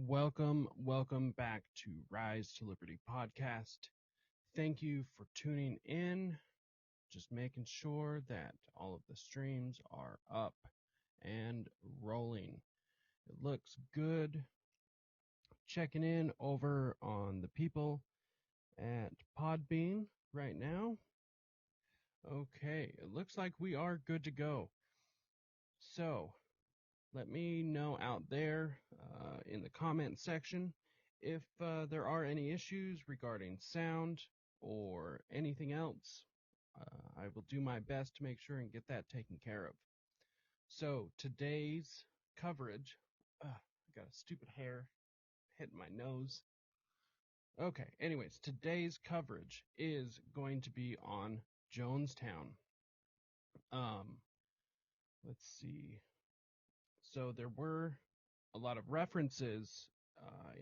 Welcome back to Rise to Liberty podcast. Thank you for tuning in. Just making sure that all of the streams are up and rolling. It looks good. Checking in over on the people at Podbean right now. Okay, it looks like we are good to go. So, let me know out there in the comment section if there are any issues regarding sound or anything else. I will do my best to make sure and get that taken care of. So today's coverage, I got a stupid hair hitting my nose. Okay, anyways, today's coverage is going to be on Jonestown. Let's see. So there were a lot of references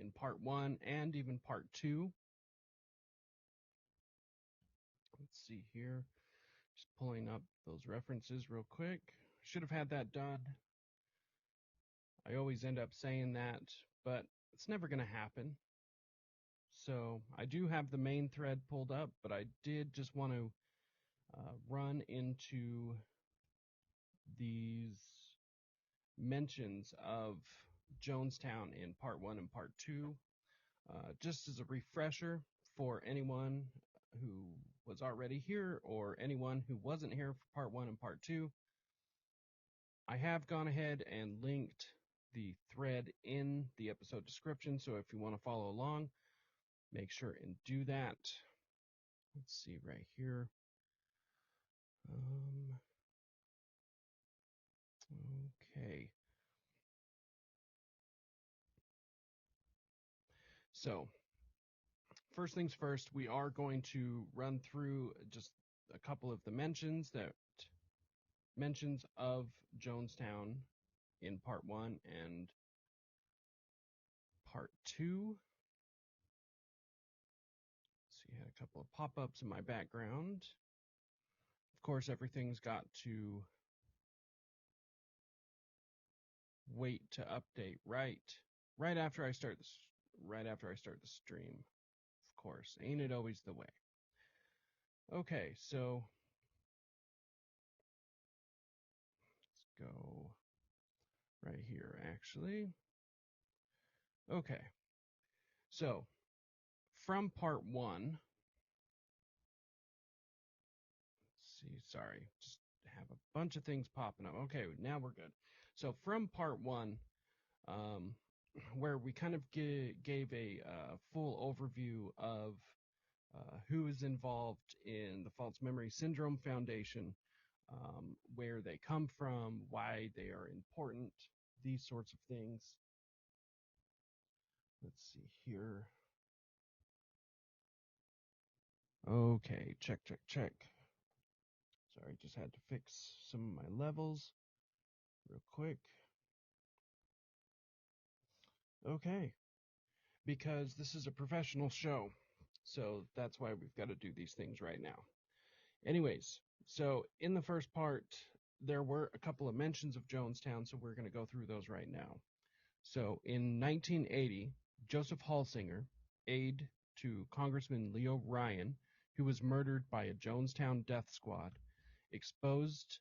in part 1 and even part 2. Let's see here. Just pulling up those references real quick. Should have had that done. I always end up saying that, but it's never going to happen. So I do have the main thread pulled up, but I did just want to run into these mentions of Jonestown in part 1 and part 2. Just as a refresher for anyone who was already here or anyone who wasn't here for part 1 and part 2, I have gone ahead and linked the thread in the episode description, so if you want to follow along, make sure and do that. Let's see right here. Okay. So, first things first, we are going to run through just a couple of the mentions of Jonestown in part 1 and part 2. So you had a couple of pop-ups in my background. Of course, everything's got to wait to update right after I start the stream. Of course, ain't it always the way? Okay, so let's go right here actually. Okay. So, from part 1, let's see, sorry, just have a bunch of things popping up. Okay, now we're good. So, from part 1, where we kind of gave a full overview of who is involved in the False Memory Syndrome Foundation, where they come from, why they are important, these sorts of things. Let's see here. Okay, check. Sorry, just had to fix some of my levels real quick. Okay, because this is a professional show, so that's why we've got to do these things right now. Anyways, so in the first part, there were a couple of mentions of Jonestown, so we're going to go through those right now. So in 1980, Joseph Halsinger, aide to Congressman Leo Ryan, who was murdered by a Jonestown death squad, exposed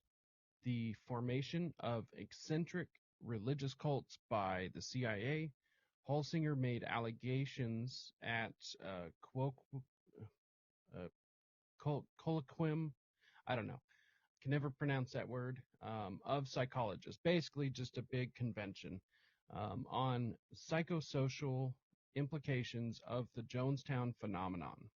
the formation of eccentric religious cults by the CIA. Halsinger made allegations at colloquium, I don't know, can never pronounce that word, of psychologists, basically just a big convention on psychosocial implications of the Jonestown phenomenon.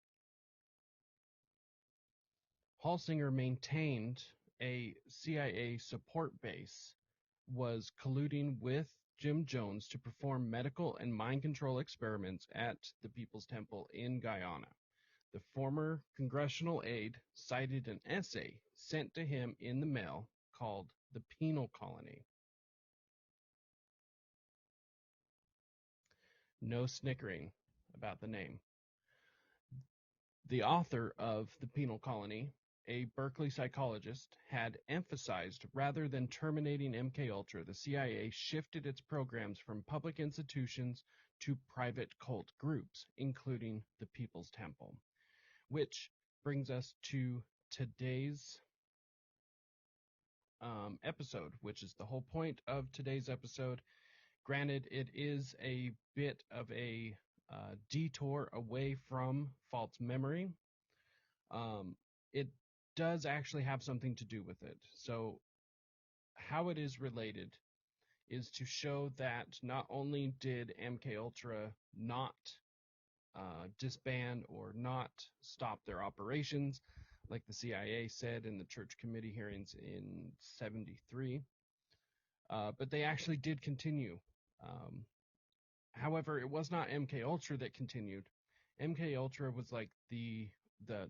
Halsinger maintained a CIA support base was colluding with Jim Jones to perform medical and mind control experiments at the People's Temple in Guyana. The former congressional aide cited an essay sent to him in the mail called The Penal Colony. No snickering about the name. The author of The Penal Colony a Berkeley psychologist, had emphasized rather than terminating MKUltra, the CIA shifted its programs from public institutions to private cult groups, including the People's Temple. Which brings us to today's episode, which is the whole point of today's episode. Granted, it is a bit of a detour away from false memory. It does actually have something to do with it. So, how it is related is to show that not only did MKUltra not disband or not stop their operations, like the CIA said in the Church Committee hearings in '73, but they actually did continue. However, it was not MKUltra that continued. MKUltra was like the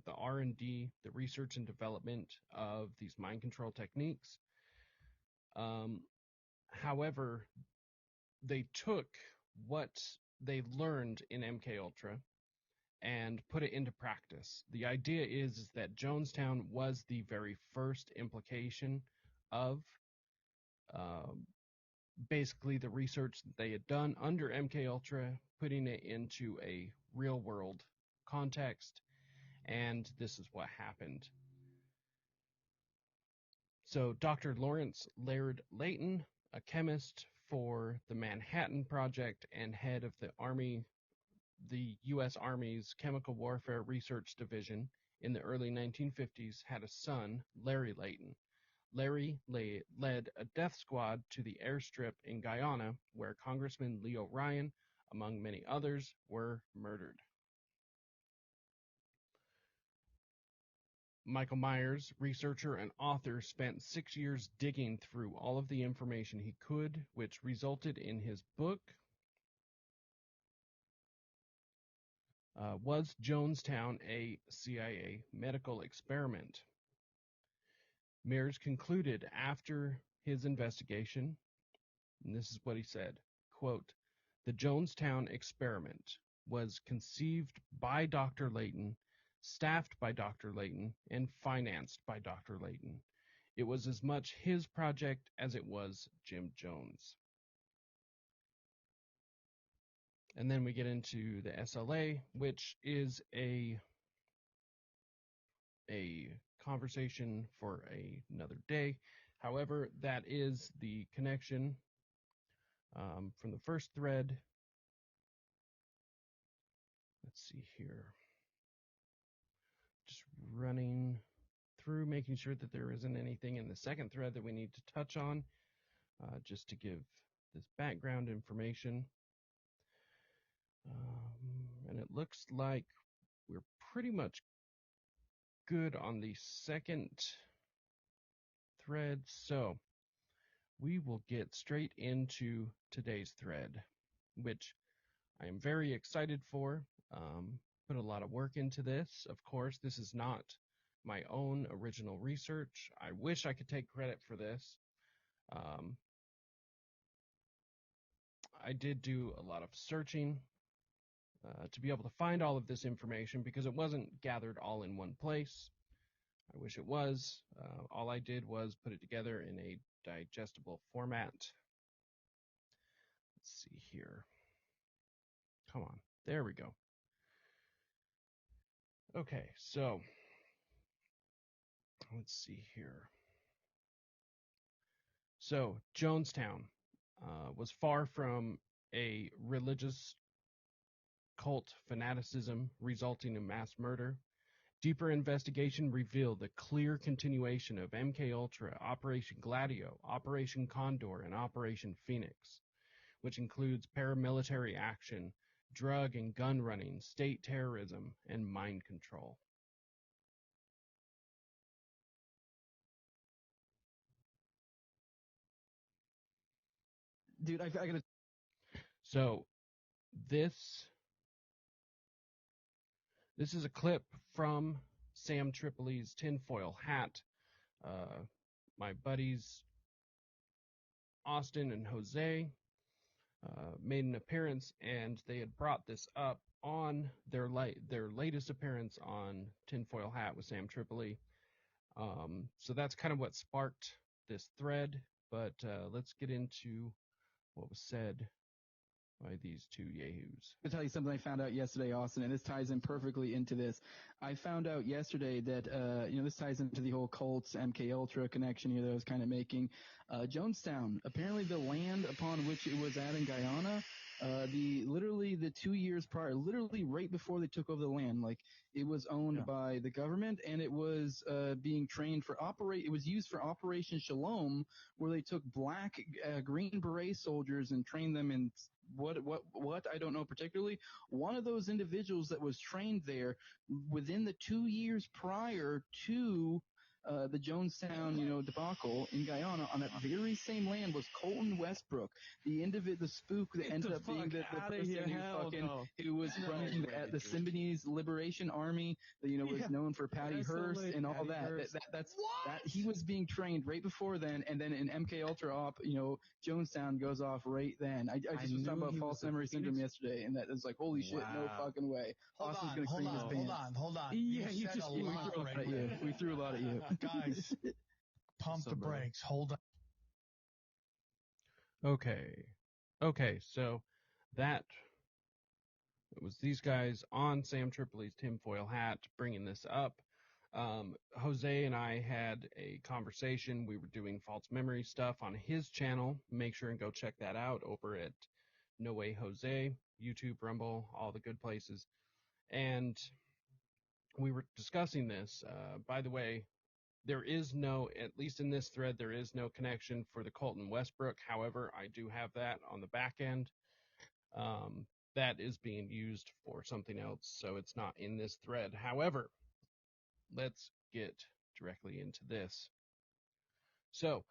R&D, the research and development of these mind control techniques. However, they took what they learned in MKUltra and put it into practice. The idea is that Jonestown was the very first implication of basically the research that they had done under MKUltra, putting it into a real world context, and this is what happened. So Dr. Lawrence Laird Layton, a chemist for the Manhattan Project and head of the U.S. Army's Chemical Warfare Research Division in the early 1950s, had a son, Larry Layton. Larry led a death squad to the airstrip in Guyana, where Congressman Leo Ryan, among many others, were murdered. Michael Myers, researcher and author, spent 6 years digging through all of the information he could, which resulted in his book, Was Jonestown a CIA Medical Experiment? Myers concluded after his investigation, and this is what he said, quote, "The Jonestown experiment was conceived by Dr. Layton, staffed by Dr. Layton, and financed by Dr. Layton. It was as much his project as it was Jim Jones." And then we get into the SLA, which is a conversation for another day. However, that is the connection from the first thread. Let's see here. Just running through, making sure that there isn't anything in the second thread that we need to touch on, just to give this background information. And it looks like we're pretty much good on the second thread, so we will get straight into today's thread, which I am very excited for. Put a lot of work into this. Of course, this is not my own original research. I wish I could take credit for this. I did do a lot of searching to be able to find all of this information because it wasn't gathered all in one place. I wish it was. All I did was put it together in a digestible format. Let's see here. Come on. There we go. Okay, so let's see here. So Jonestown was far from a religious cult fanaticism resulting in mass murder. Deeper investigation revealed the clear continuation of MKUltra, Operation Gladio, Operation Condor, and Operation Phoenix, which includes paramilitary action, drug and gun running, state terrorism, and mind control. Dude, I gotta. So this is a clip from Sam Tripoli's tinfoil hat. My buddies Austin and Jose made an appearance, and they had brought this up on their latest appearance on Tinfoil Hat with Sam Tripoli. So that's kind of what sparked this thread. But let's get into what was said by these two yahoos. To tell you something I found out yesterday, Austin, and this ties in perfectly into this. I found out yesterday that, this ties into the whole Colts, MKUltra connection here that I was kind of making. Jonestown, apparently the land upon which it was at in Guyana, literally the 2 years prior, literally right before they took over the land, like it was owned by the government, and it was being trained for it was used for Operation Shalom, where they took black Green Beret soldiers and trained them in what I don't know particularly. One of those individuals that was trained there within the 2 years prior to the Jonestown, debacle in Guyana on that very same land was Colton Westbrook, the spook that ended up being the person who was running the Symbionese Liberation Army, that was known for Patty Hearst and all that. That he was being trained right before then, and then in MK Ultra op, Jonestown goes off right then. I just was talking about false memory syndrome yesterday, and that was like, holy shit, no fucking way. Austin's gonna cream his pants. Hold on. Yeah, you said a lot right there. We threw a lot at you. Guys, pump the brakes. Hold on. Okay, so that it was these guys on Sam Tripoli's tinfoil hat bringing this up. Jose and I had a conversation. We were doing false memory stuff on his channel. Make sure and go check that out over at No Way Jose, YouTube, Rumble, all the good places. And we were discussing this. By the way, there is no, at least in this thread, there is no connection for the Colton Westbrook. However, I do have that on the back end. That is being used for something else, so it's not in this thread. However, let's get directly into this. So,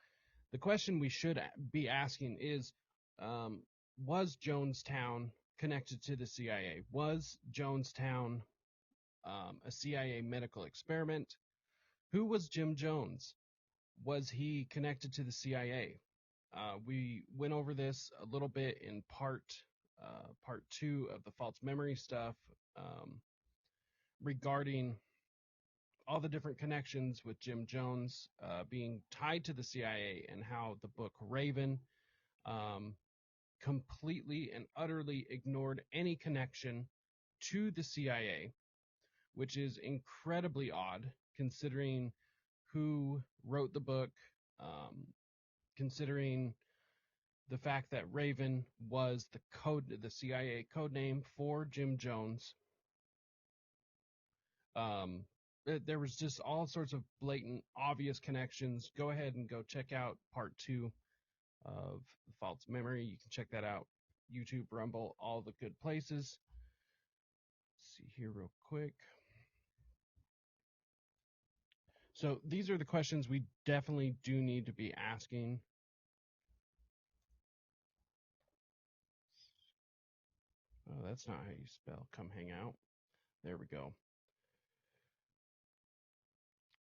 the question we should be asking is, was Jonestown connected to the CIA? Was Jonestown a CIA medical experiment? Who was Jim Jones? Was he connected to the CIA? We went over this a little bit in part 2 of the false memory stuff, regarding all the different connections with Jim Jones being tied to the CIA, and how the book Raven completely and utterly ignored any connection to the CIA, which is incredibly odd considering who wrote the book, considering the fact that Raven was the CIA code name for Jim Jones. There was just all sorts of blatant, obvious connections. Go ahead and go check out part 2 of False Memory. You can check that out. YouTube, Rumble, all the good places. Let's see here real quick. So these are the questions we definitely do need to be asking. Oh, that's not how you spell come hang out. There we go.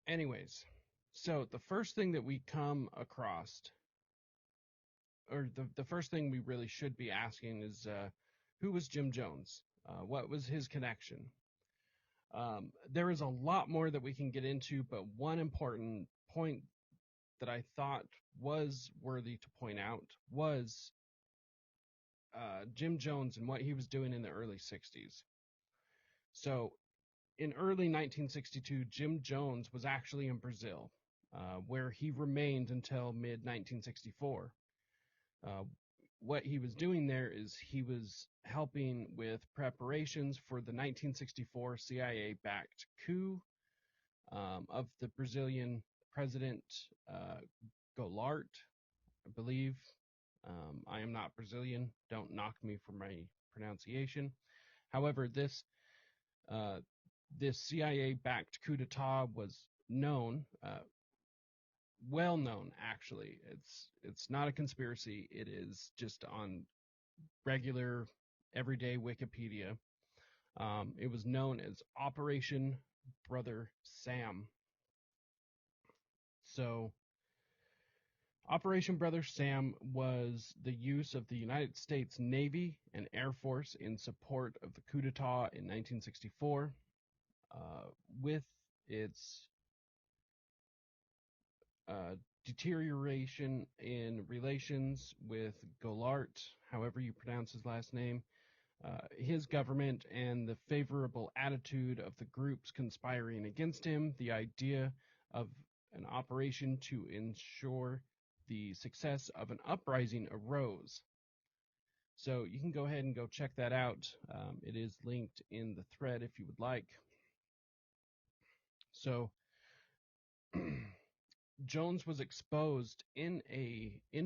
Anyways, so the first thing that we come across, or the first thing we really should be asking is, who was Jim Jones? What was his connection? There is a lot more that we can get into, but one important point that I thought was worthy to point out was Jim Jones and what he was doing in the early 60s. So in early 1962, Jim Jones was actually in Brazil, where he remained until mid-1964. What he was doing there is he was helping with preparations for the 1964 CIA-backed coup of the Brazilian president Goulart, I believe. I am not Brazilian. Don't knock me for my pronunciation. However, this CIA-backed coup d'etat was known, well known actually. It's not a conspiracy. It is just on regular, everyday Wikipedia. It was known as Operation Brother Sam. So, Operation Brother Sam was the use of the United States Navy and Air Force in support of the coup d'etat in 1964, with its deterioration in relations with Golart, however you pronounce his last name, his government, and the favorable attitude of the groups conspiring against him, the idea of an operation to ensure the success of an uprising arose. So you can go ahead and go check that out. It is linked in the thread if you would like. So Jones was exposed in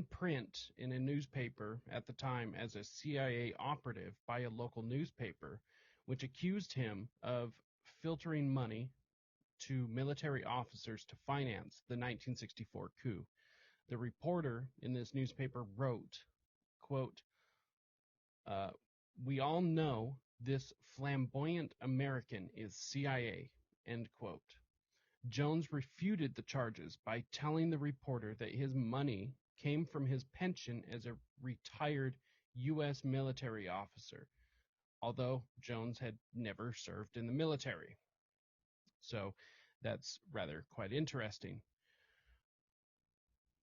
print in a newspaper at the time as a CIA operative by a local newspaper, which accused him of filtering money to military officers to finance the 1964 coup. The reporter in this newspaper wrote, quote, "We all know this flamboyant American is CIA," end quote. Jones refuted the charges by telling the reporter that his money came from his pension as a retired U.S. military officer, although Jones had never served in the military. So that's rather quite interesting.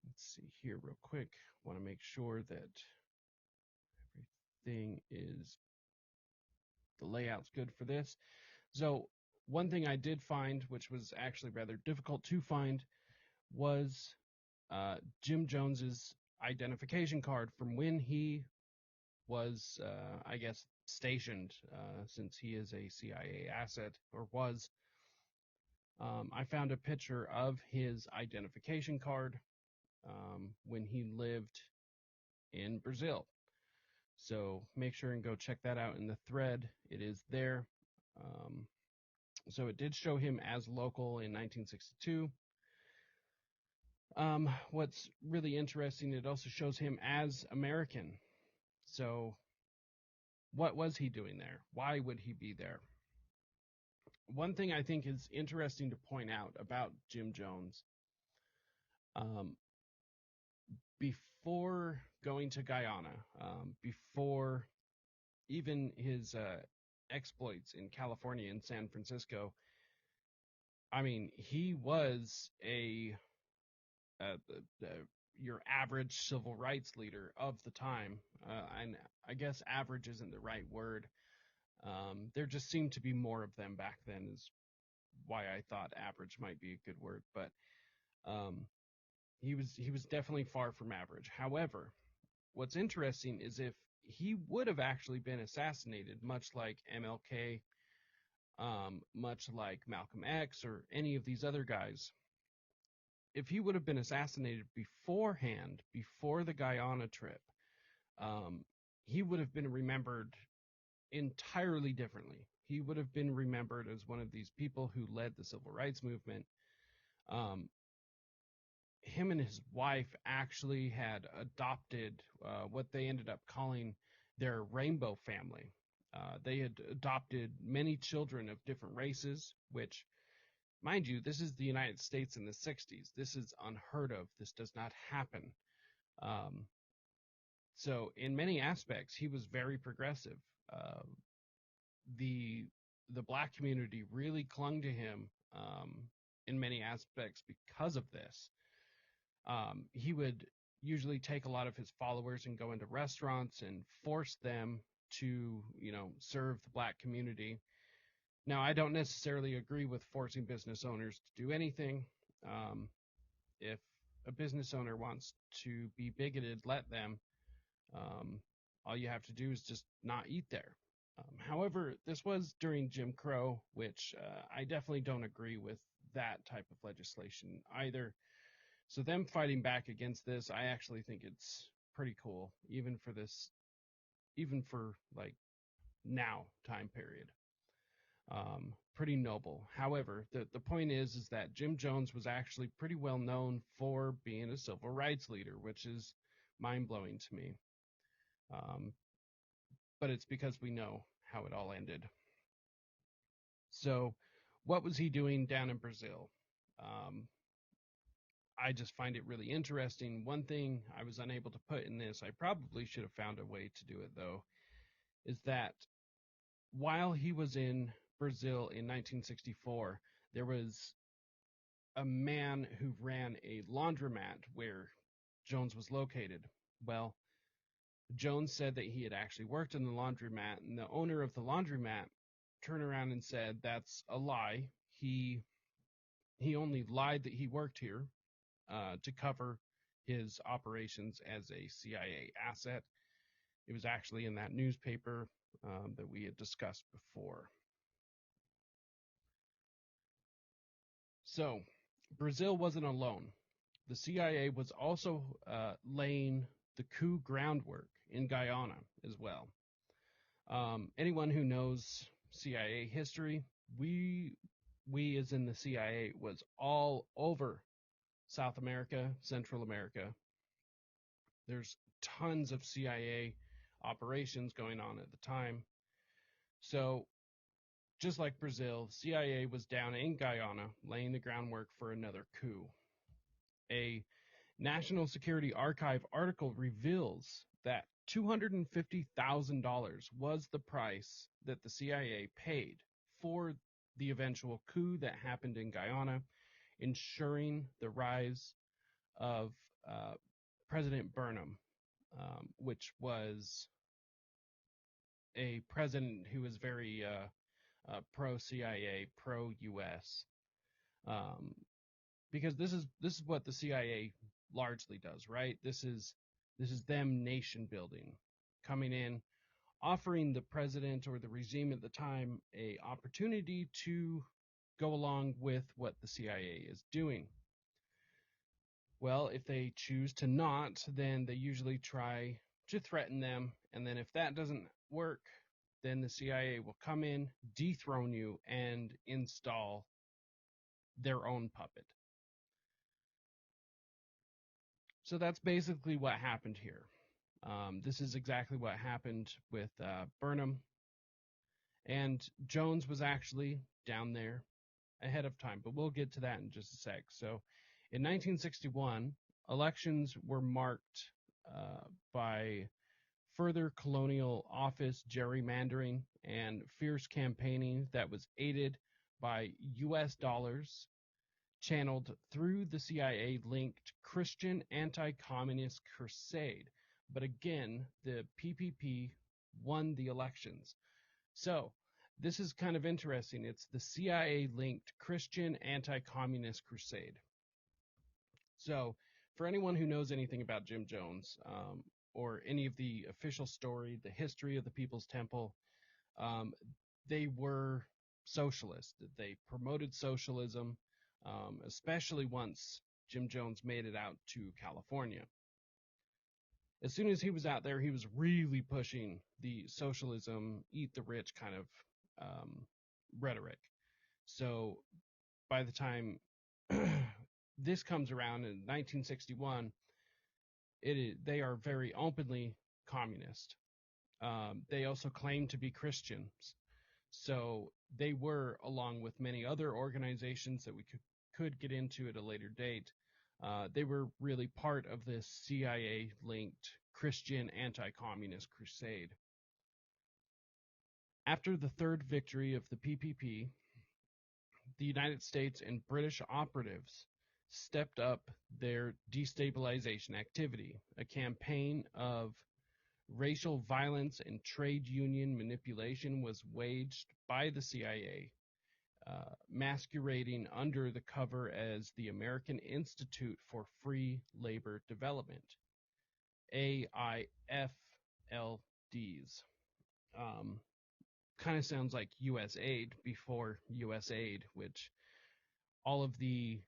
Let's see here real quick. Want to make sure that everything is, the layout's good for this. So one thing I did find, which was actually rather difficult to find, was Jim Jones's identification card from when he was, I guess, stationed, since he is a CIA asset, or was. I found a picture of his identification card when he lived in Brazil. So make sure and go check that out in the thread. It is there. So it did show him as local in 1962. What's really interesting, it also shows him as American. So what was he doing there? Why would he be there? One thing I think is interesting to point out about Jim Jones, before going to Guyana, before even his exploits in California and San Francisco, I mean, he was your average civil rights leader of the time. And I guess average isn't the right word. There just seemed to be more of them back then, is why I thought average might be a good word. But he was definitely far from average. However, what's interesting is if he would have actually been assassinated, much like MLK, much like Malcolm X, or any of these other guys, if he would have been assassinated beforehand, before the Guyana trip, he would have been remembered entirely differently. He would have been remembered as one of these people who led the civil rights movement. Him and his wife actually had adopted what they ended up calling their rainbow family. They had adopted many children of different races, which, mind you, this is the United States in the 60s. This is unheard of. This does not happen. So in many aspects, he was very progressive. The black community really clung to him in many aspects because of this. He would usually take a lot of his followers and go into restaurants and force them to, serve the black community. Now, I don't necessarily agree with forcing business owners to do anything. If a business owner wants to be bigoted, let them. All you have to do is just not eat there. However, this was during Jim Crow, which I definitely don't agree with that type of legislation either. So them fighting back against this, I actually think it's pretty cool, even for like now time period. Pretty noble. However, the point is that Jim Jones was actually pretty well known for being a civil rights leader, which is mind-blowing to me. But it's because we know how it all ended. So what was he doing down in Brazil? I just find it really interesting. One thing I was unable to put in this, I probably should have found a way to do it though, is that while he was in Brazil in 1964, there was a man who ran a laundromat where Jones was located. Well, Jones said that he had actually worked in the laundromat, and the owner of the laundromat turned around and said that's a lie. He only lied that he worked here to cover his operations as a CIA asset. It was actually in that newspaper that we had discussed before. So, Brazil wasn't alone. The CIA was also laying the coup groundwork in Guyana as well. Anyone who knows CIA history, we as in the CIA was all over South America, Central America. There's tons of CIA operations going on at the time. So, just like Brazil, CIA was down in Guyana laying the groundwork for another coup. A National Security Archive article reveals that $250,000 was the price that the CIA paid for the eventual coup that happened in Guyana, ensuring the rise of President Burnham, which was a president who was very pro-CIA, pro-US, because this is what the CIA largely does, right? This is them nation building, coming in, offering the president or the regime at the time a opportunity to go along with what the CIA is doing. Well, if they choose to not, then they usually try to threaten them, and then if that doesn't work, then the CIA will come in, dethrone you, and install their own puppet. So that's basically what happened here. This is exactly what happened with Burnham. And Jones was actually down there ahead of time, but we'll get to that in just a sec. So in 1961, elections were marked by further colonial office gerrymandering and fierce campaigning that was aided by US dollars channeled through the CIA-linked Christian anti-communist crusade. But again, the PPP won the elections. So this is kind of interesting. It's the CIA-linked Christian anti-communist crusade. So for anyone who knows anything about Jim Jones or any of the official story, the history of the People's Temple, they were socialist. They promoted socialism, especially once Jim Jones made it out to California. As soon as he was out there, he was really pushing the socialism, eat the rich kind of rhetoric. So by the time this comes around in 1961, they are very openly communist. They also claim to be Christians. So they were, along with many other organizations that we could get into at a later date, they were really part of this CIA-linked Christian anti-communist crusade. After the third victory of the PPP, the United States and British operatives stepped up their destabilization activity, a campaign of racial violence and trade union manipulation was waged by the CIA, masquerading under the cover as the American Institute for Free Labor Development, AIFLDs. Kind of sounds like US Aid before US Aid, which all of the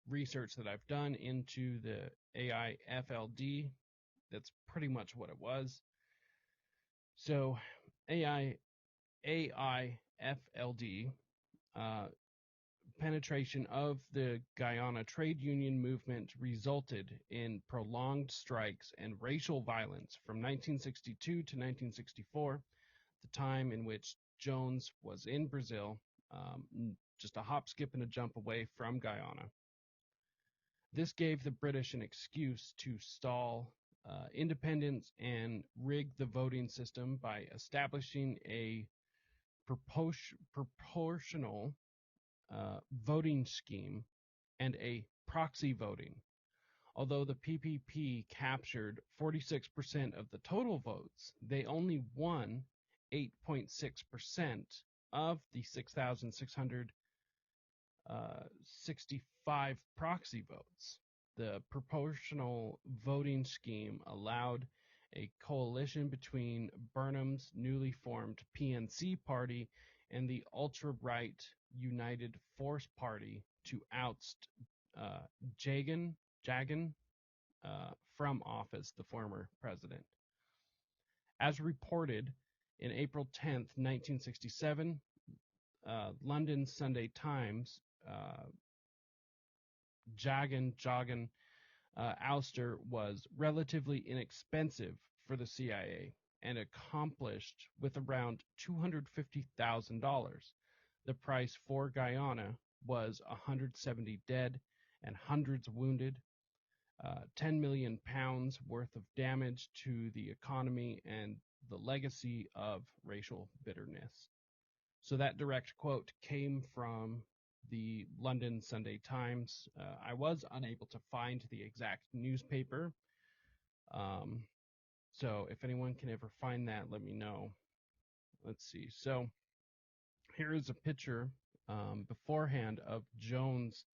research that I've done into the AIFLD, that's pretty much what it was. So AIFLD, penetration of the Guyana trade union movement resulted in prolonged strikes and racial violence from 1962 to 1964, the time in which Jones was in Brazil, just a hop, skip, and a jump away from Guyana. This gave the British an excuse to stall independence and rig the voting system by establishing a proportional voting scheme and a proxy voting. Although the PPP captured 46% of the total votes, they only won 8.6% of the 6,665 proxy votes. The proportional voting scheme allowed a coalition between Burnham's newly formed PNC party and the ultra-right United Force Party to oust Jagan from office, the former president. As reported in April 10th, 1967, London Sunday Times, Jagan ouster was relatively inexpensive for the CIA and accomplished with around $250,000. The price for Guyana was 170 dead and hundreds wounded, 10 million pounds worth of damage to the economy, and the legacy of racial bitterness. So that direct quote came from the London Sunday Times. I was unable to find the exact newspaper. So if anyone can ever find that, let me know. Let's see. So here is a picture beforehand of Jones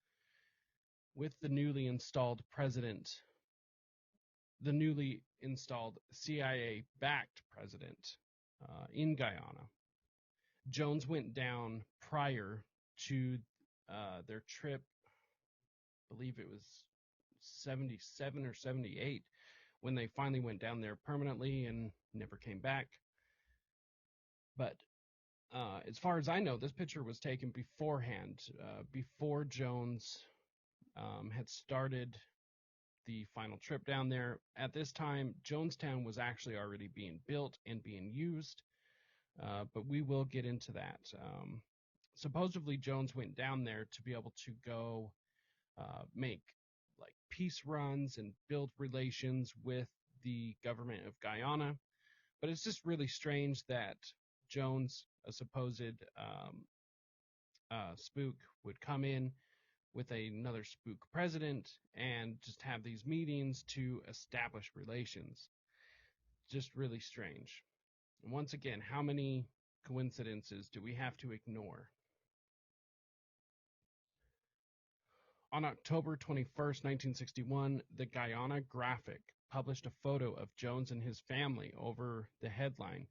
with the newly installed president, the newly installed CIA-backed president in Guyana. Jones went down prior to their trip, I believe it was 77 or 78, when they finally went down there permanently and never came back. But as far as I know, this picture was taken beforehand, before Jones had started the final trip down there. At this time, Jonestown was actually already being built and being used, but we will get into that. Supposedly, Jones went down there to be able to go make like peace runs and build relations with the government of Guyana. But it's just really strange that Jones, a supposed spook, would come in with another spook president and just have these meetings to establish relations. Just really strange. And once again, how many coincidences do we have to ignore? On October 21st, 1961, the Guyana Graphic published a photo of Jones and his family over the headline,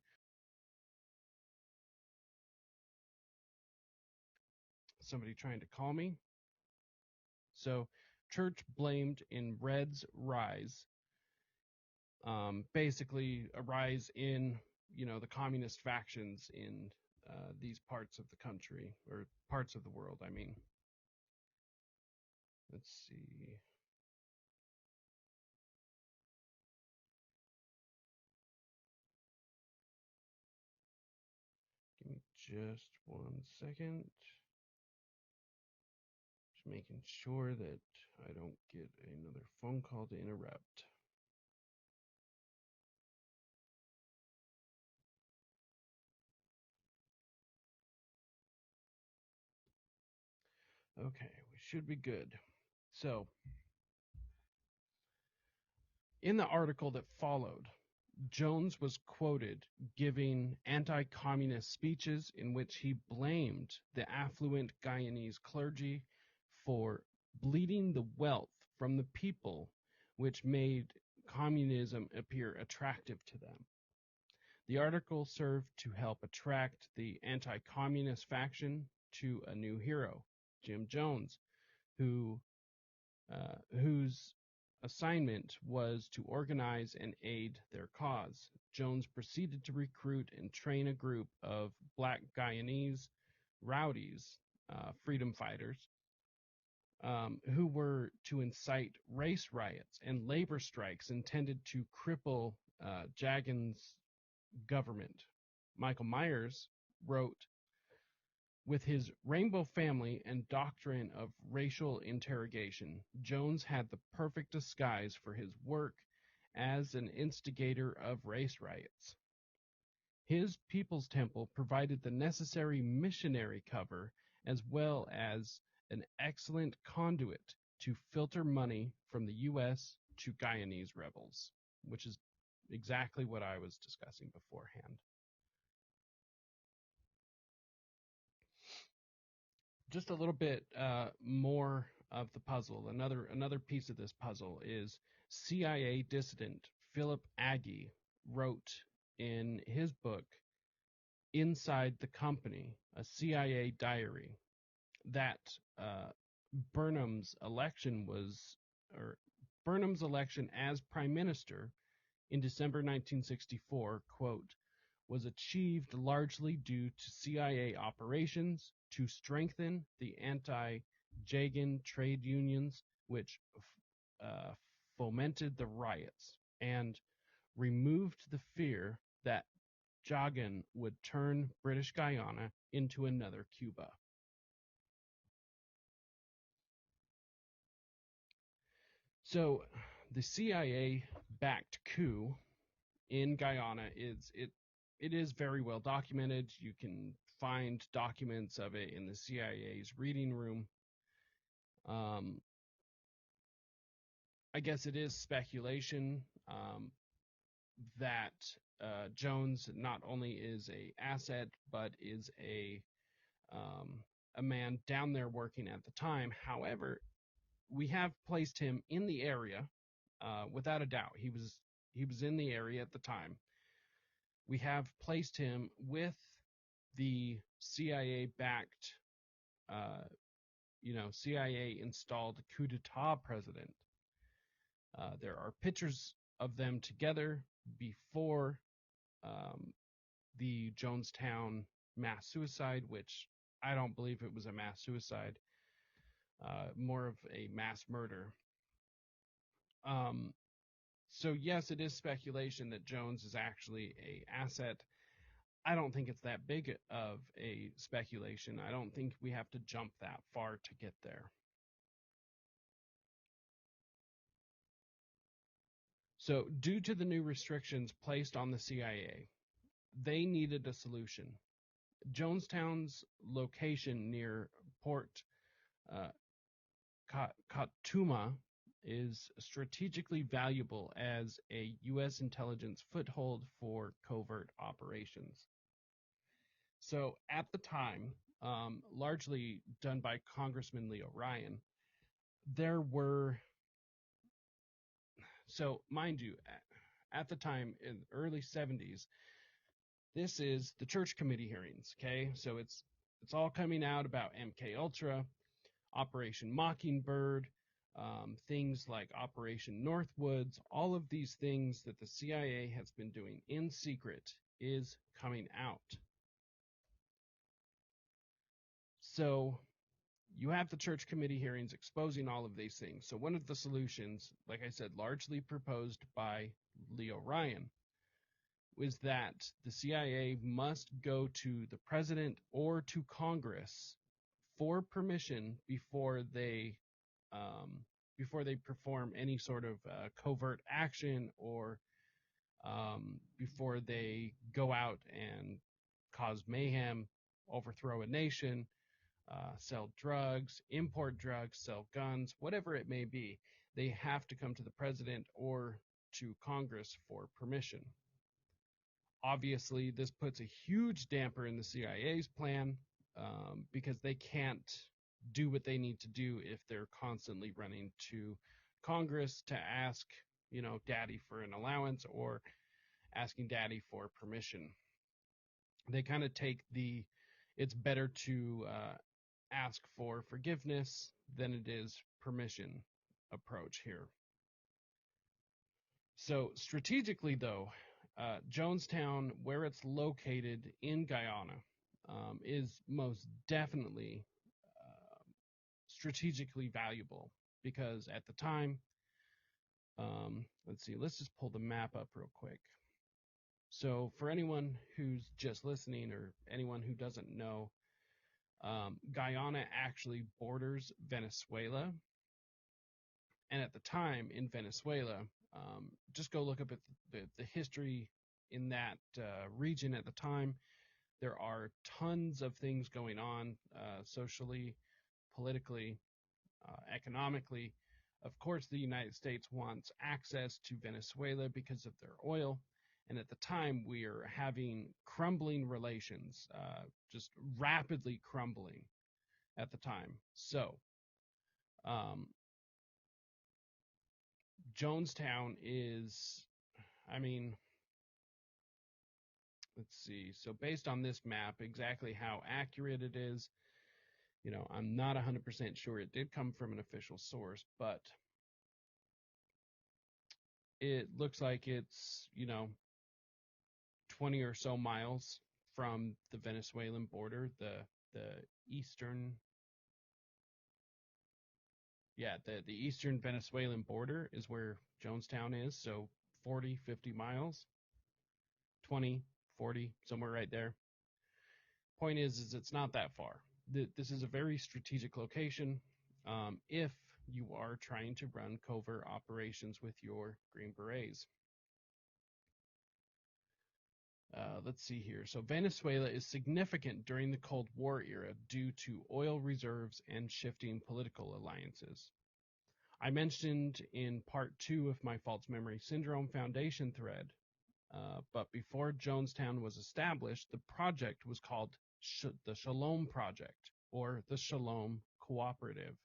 "Somebody trying to call me?" So, church blamed in Red's rise, basically a rise in, the communist factions in these parts of the country, or parts of the world, I mean. Let's see. Give me just 1 second. Just making sure that I don't get another phone call to interrupt. Okay, we should be good. So, in the article that followed, Jones was quoted giving anti-communist speeches in which he blamed the affluent Guyanese clergy for bleeding the wealth from the people, which made communism appear attractive to them. The article served to help attract the anti-communist faction to a new hero, Jim Jones, whose assignment was to organize and aid their cause. Jones proceeded to recruit and train a group of black Guyanese rowdies, freedom fighters, who were to incite race riots and labor strikes intended to cripple Jagan's government. Michael Myers wrote, "With his rainbow family and doctrine of racial interrogation, Jones had the perfect disguise for his work as an instigator of race riots. His People's Temple provided the necessary missionary cover as well as an excellent conduit to filter money from the U.S. to Guyanese rebels, which is exactly what I was discussing beforehand. Just a little bit more of the puzzle. Another piece of this puzzle is CIA dissident Philip Agee wrote in his book Inside the Company, a CIA diary, that Burnham's election as prime minister in December 1964, quote, was achieved largely due to CIA operations to strengthen the anti-Jagan trade unions, which fomented the riots and removed the fear that Jagan would turn British Guyana into another Cuba. So the CIA-backed coup in Guyana it is very well documented. You can find documents of it in the CIA's reading room. I guess it is speculation that Jones not only is a asset, but is a man down there working at the time. However, we have placed him in the area without a doubt. He was in the area at the time. We have placed him with the CIA-backed, CIA-installed coup d'etat president. There are pictures of them together before the Jonestown mass suicide, which I don't believe it was a mass suicide, more of a mass murder. So yes, it is speculation that Jones is actually a asset. I don't think it's that big of a speculation. I don't think we have to jump that far to get there. So due to the new restrictions placed on the CIA, they needed a solution. Jonestown's location near Port Khatuma is strategically valuable as a U.S. intelligence foothold for covert operations. So at the time, largely done by Congressman Leo Ryan, there were, so mind you, at the time in the early 70s, this is the church committee hearings, okay? So it's all coming out about MKUltra, Operation Mockingbird, things like Operation Northwoods, all of these things that the CIA has been doing in secret is coming out. So you have the church committee hearings exposing all of these things. So one of the solutions, like I said, largely proposed by Leo Ryan, was that the CIA must go to the president or to Congress for permission before they perform any sort of covert action or before they go out and cause mayhem, overthrow a nation, sell drugs, import drugs, sell guns, whatever it may be. They have to come to the president or to Congress for permission. Obviously, this puts a huge damper in the CIA's plan because they can't do what they need to do if they're constantly running to Congress to ask, daddy for an allowance or asking daddy for permission. They kind of take it's better to ask for forgiveness than it is permission approach here. So strategically, though, Jonestown, where it's located in Guyana, is most definitely strategically valuable because at the time, let's just pull the map up real quick. So for anyone who's just listening or anyone who doesn't know, Guyana actually borders Venezuela. And at the time in Venezuela, just go look up at the history in that region at the time. There are tons of things going on socially, politically, economically. Of course, the United States wants access to Venezuela because of their oil. And at the time, we are having crumbling relations, just rapidly crumbling at the time. So, um, Jonestown is, I mean, let's see. So, based on this map, exactly how accurate it is, I'm not 100% sure. It did come from an official source, but it looks like it's, 20 or so miles from the Venezuelan border, the eastern, the eastern Venezuelan border is where Jonestown is. So 40, 50 miles, 20, 40, somewhere right there. Point is it's not that far. This is a very strategic location. If you are trying to run covert operations with your Green Berets. Let's see here. So Venezuela is significant during the Cold War era due to oil reserves and shifting political alliances. I mentioned in part 2 of my False Memory Syndrome Foundation thread, but before Jonestown was established, the project was called the Shalom Project, or the Shalom Cooperative.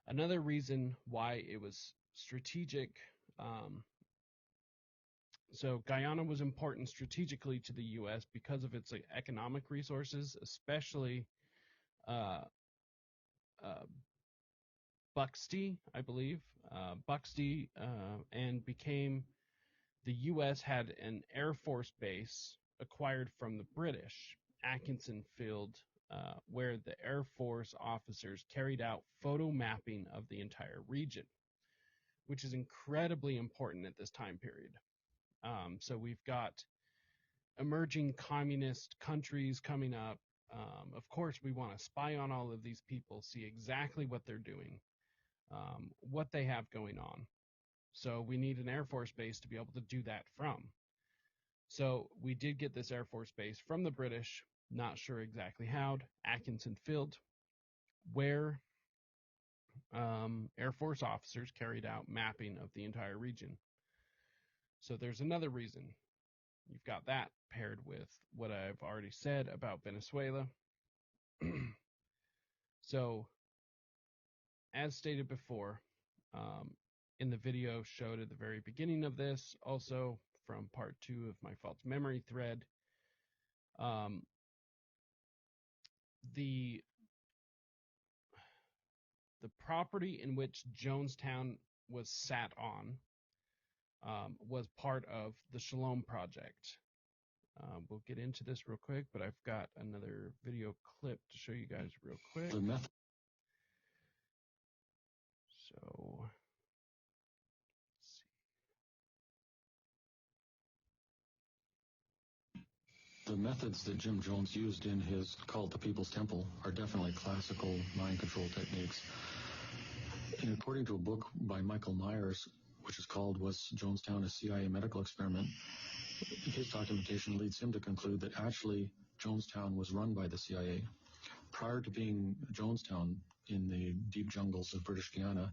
Another reason why it was strategic, so Guyana was important strategically to the U.S. because of its economic resources, especially Buxty, I believe. Buxty, and became, the U.S. had an Air Force base acquired from the British, Atkinson Field, where the Air Force officers carried out photo mapping of the entire region, which is incredibly important at this time period. So we've got emerging communist countries coming up. Of course, we want to spy on all of these people, see exactly what they're doing, what they have going on. So we need an Air Force base to be able to do that from. So we did get this Air Force base from the British, not sure exactly how, Atkinson Field, where Air Force officers carried out mapping of the entire region. So there's another reason. You've got that paired with what I've already said about Venezuela. So, as stated before, in the video showed at the very beginning of this, also from part 2 of my false memory thread, the property in which Jonestown was sat on was part of the Shalom Project. We'll get into this real quick, but I've got another video clip to show you guys real quick. So, let's see. The methods that Jim Jones used in his cult, the People's Temple, are definitely classical mind control techniques. And according to a book by Michael Myers, which is called Was Jonestown a CIA Medical Experiment?, his documentation leads him to conclude that actually Jonestown was run by the CIA. Prior to being Jonestown in the deep jungles of British Guiana,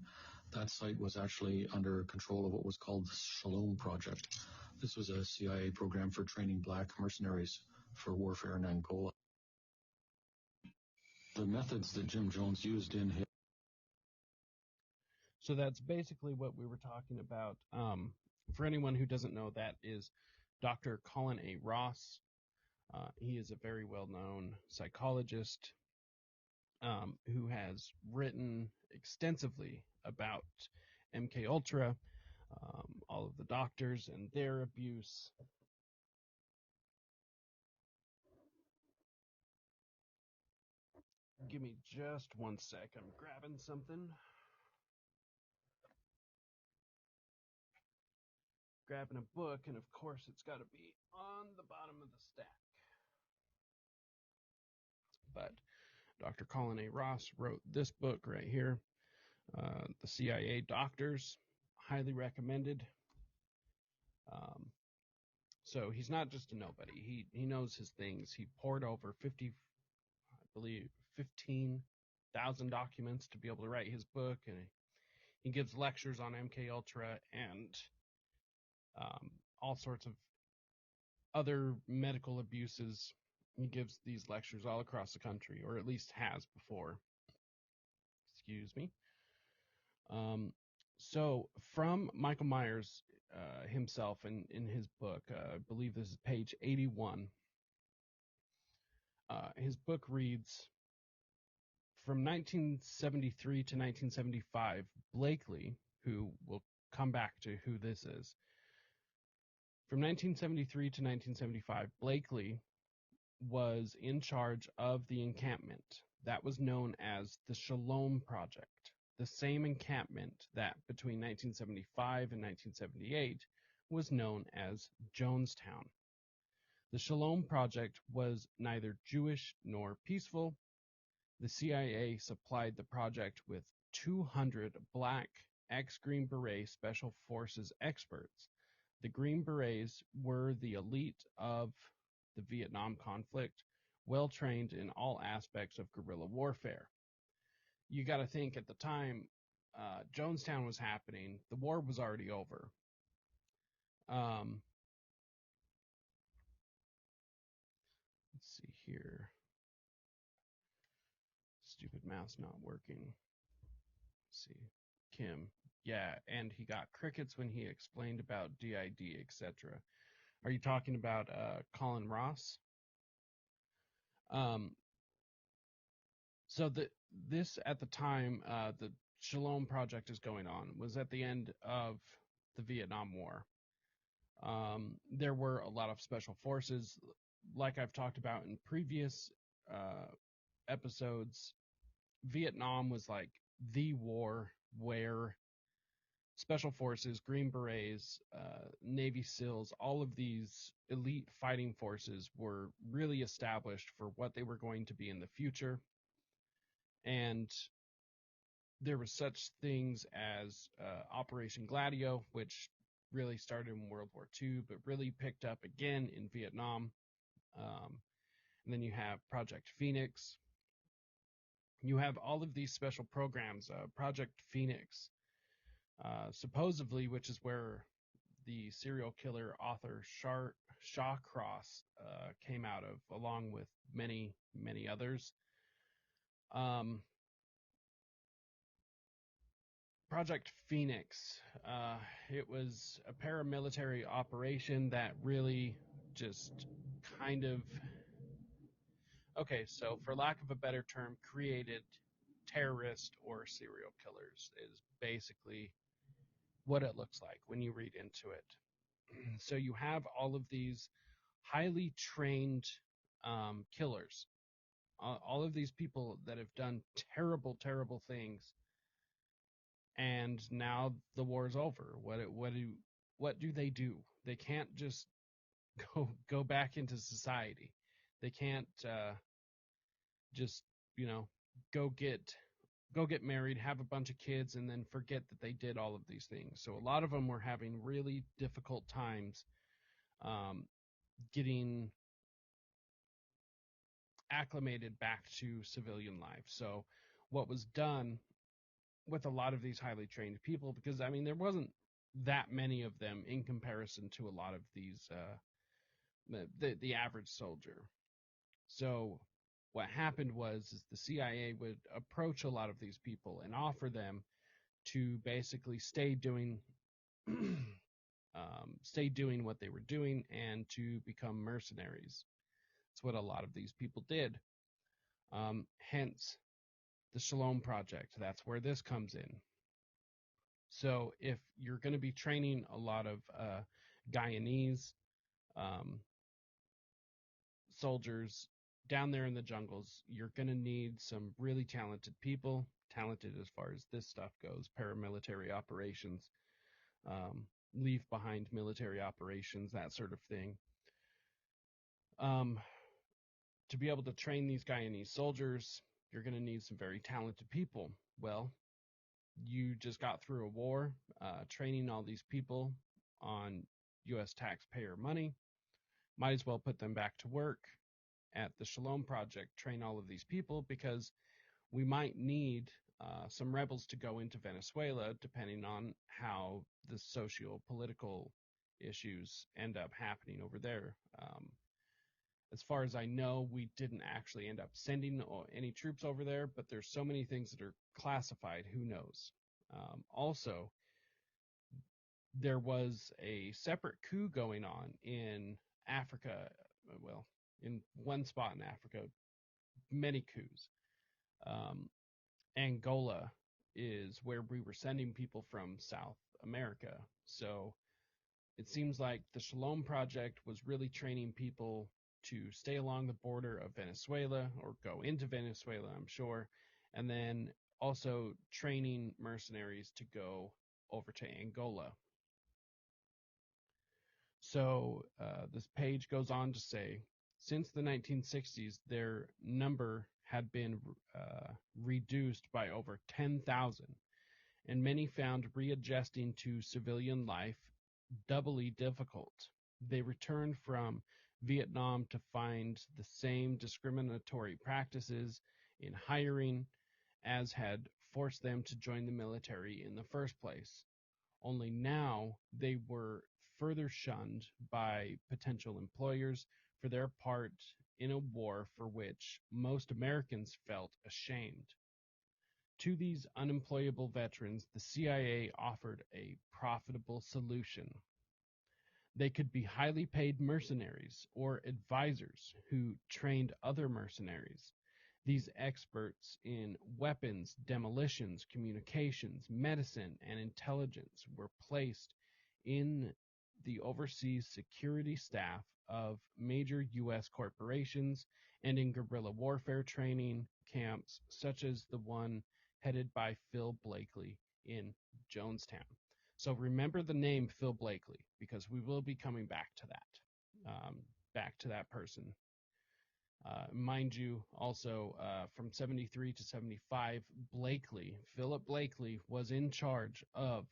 that site was actually under control of what was called the Shalom Project. This was a CIA program for training black mercenaries for warfare in Angola. The methods that Jim Jones used in his... So that's basically what we were talking about. For anyone who doesn't know, that is Dr. Colin A. Ross. He is a very well-known psychologist who has written extensively about MKUltra, all of the doctors and their abuse. Give me just one sec. I'm grabbing something. Grabbing a book, and of course it's got to be on the bottom of the stack. But Dr. Colin A. Ross wrote this book right here, The CIA Doctors, highly recommended. So he's not just a nobody. He knows his things. He poured over 50, I believe, 15,000 documents to be able to write his book, and he gives lectures on MKUltra and all sorts of other medical abuses. He gives these lectures all across the country, or at least has before. Excuse me. So from Michael Myers himself in his book, I believe this is page 81. His book reads, from 1973 to 1975, Blakely, who will come back to who this is, from 1973 to 1975, Blakely was in charge of the encampment that was known as the Shalom Project, the same encampment that between 1975 and 1978 was known as Jonestown. The Shalom Project was neither Jewish nor peaceful. The CIA supplied the project with 200 black ex-Green Beret Special Forces experts. The Green Berets were the elite of the Vietnam conflict, well trained in all aspects of guerrilla warfare. You got to think at the time Jonestown was happening, the war was already over. Let's see here. Stupid mouse not working. Let's see. Kim. Yeah, and he got crickets when he explained about DID, etc. Are you talking about Colin Ross? So this at the time the Shalom Project is going on was at the end of the Vietnam War. There were a lot of special forces, like I've talked about in previous episodes. Vietnam was like the war where special forces, Green Berets, Navy SEALs, all of these elite fighting forces were really established for what they were going to be in the future. And there were such things as Operation Gladio, which really started in World War II, but really picked up again in Vietnam. And then you have Project Phoenix. You have all of these special programs. Project Phoenix, supposedly, which is where the serial killer author Shawcross came out of, along with many, many others. Project Phoenix, it was a paramilitary operation that really just kind of, okay, so for lack of a better term, created terrorists or serial killers is basically what it looks like when you read into it. So you have all of these highly trained killers, all of these people that have done terrible, terrible things, and now the war's over. What do they do? They can't just go back into society. They can't just go get married, have a bunch of kids, and then forget that they did all of these things. So a lot of them were having really difficult times getting acclimated back to civilian life. So what was done with a lot of these highly trained people, because I mean there wasn't that many of them in comparison to a lot of these the average soldier. So what happened is the CIA would approach a lot of these people and offer them to basically stay doing what they were doing and to become mercenaries. That's what a lot of these people did. Hence the Shalom Project. That's where this comes in. So if you're going to be training a lot of Guyanese soldiers down there in the jungles, you're going to need some really talented people, talented as far as this stuff goes, paramilitary operations, leave behind military operations, that sort of thing. To be able to train these Guyanese soldiers, you're going to need some very talented people. Well, you just got through a war, training all these people on U.S. taxpayer money. might as well put them back to work at the Shalom Project, train all of these people, because we might need some rebels to go into Venezuela, depending on how the socio-political issues end up happening over there. As far as I know, we didn't actually end up sending any troops over there, but there's so many things that are classified, who knows. Also, there was a separate coup going on in Africa, well, in one spot in Africa, many coups. Angola is where we were sending people from South America. So it seems like the Shalom Project was really training people to stay along the border of Venezuela or go into Venezuela, I'm sure, and then also training mercenaries to go over to Angola. So this page goes on to say, since the 1960s, their number had been reduced by over 10,000, and many found readjusting to civilian life doubly difficult. They returned from Vietnam to find the same discriminatory practices in hiring as had forced them to join the military in the first place. Only now they were further shunned by potential employers for their part in a war for which most Americans felt ashamed. To these unemployable veterans, the CIA offered a profitable solution. They could be highly paid mercenaries or advisors who trained other mercenaries. These experts in weapons, demolitions, communications, medicine, and intelligence were placed in the overseas security staff of major U.S. corporations and in guerrilla warfare training camps such as the one headed by Phil Blakely in Jonestown. So remember the name Phil Blakely, because we will be coming back to that person. Mind you, also from 73 to 75, Philip Blakely was in charge of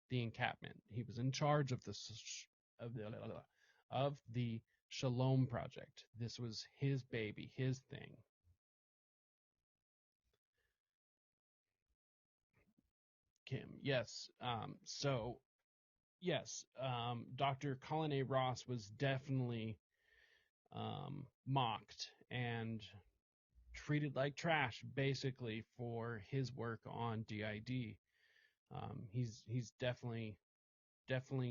the encampment. He was in charge of the Shalom Project. This was his baby, his thing. Kim, yes. Yes, Dr. Colin A. Ross was definitely mocked and treated like trash, basically, for his work on DID. He's definitely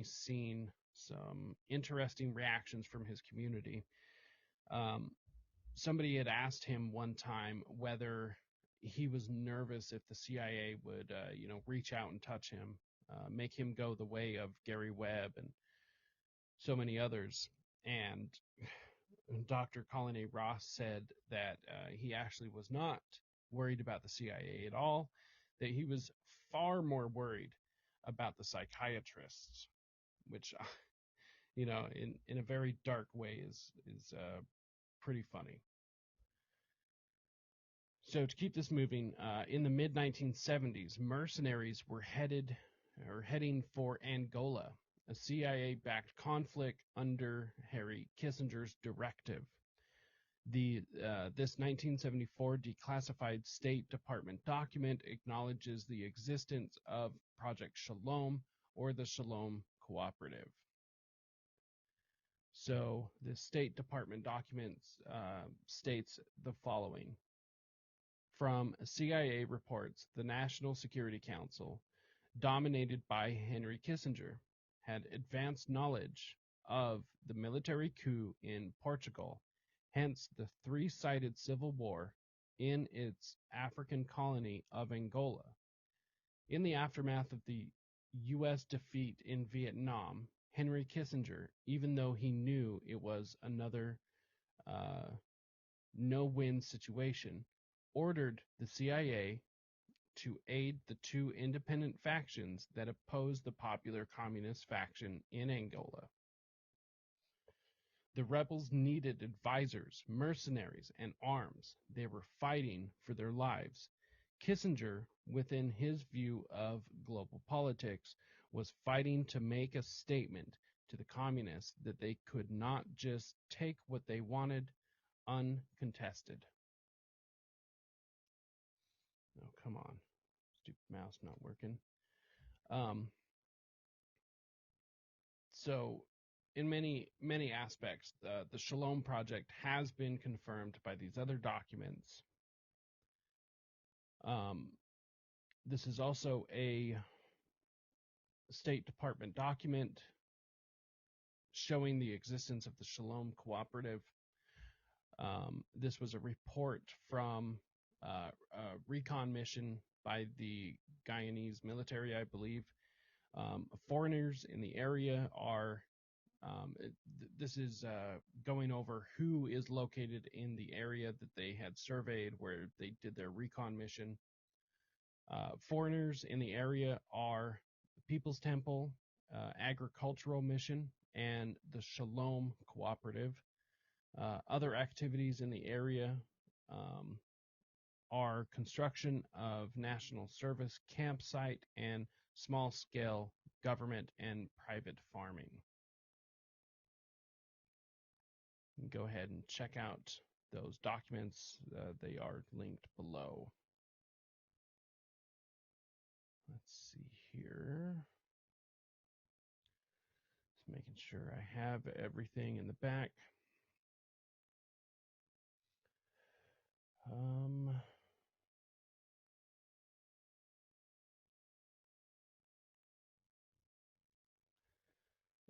seen some interesting reactions from his community. Somebody had asked him one time whether he was nervous if the CIA would, reach out and touch him, make him go the way of Gary Webb and so many others. And Dr. Colin A. Ross said that he actually was not worried about the CIA at all, that he was far more worried about the psychiatrists, which, in a very dark way is pretty funny. So to keep this moving, in the mid-1970s, mercenaries were heading for Angola, a CIA-backed conflict under Henry Kissinger's directive. This 1974 declassified State Department document acknowledges the existence of Project Shalom, or the Shalom Cooperative. So the State Department document states the following. From CIA reports, the National Security Council, dominated by Henry Kissinger, had advanced knowledge of the military coup in Portugal, hence the three-sided civil war in its African colony of Angola. In the aftermath of the U.S. defeat in Vietnam, Henry Kissinger, even though he knew it was another no-win situation, ordered the CIA to aid the two independent factions that opposed the popular communist faction in Angola. The rebels needed advisors, mercenaries, and arms. They were fighting for their lives. Kissinger, within his view of global politics, was fighting to make a statement to the communists that they could not just take what they wanted uncontested. Oh, come on. Stupid mouse not working. So, in many aspects, the Shalom Project has been confirmed by these other documents. This is also a State Department document showing the existence of the Shalom Cooperative. This was a report from a recon mission by the Guyanese military, I believe. Foreigners in the area are, this is going over who is located in the area that they had surveyed where they did their recon mission. Foreigners in the area are the People's Temple, Agricultural Mission, and the Shalom Cooperative. Other activities in the area are construction of national service campsite and small-scale government and private farming. You can go ahead and check out those documents. They are linked below. Let's see here. Just making sure I have everything in the back.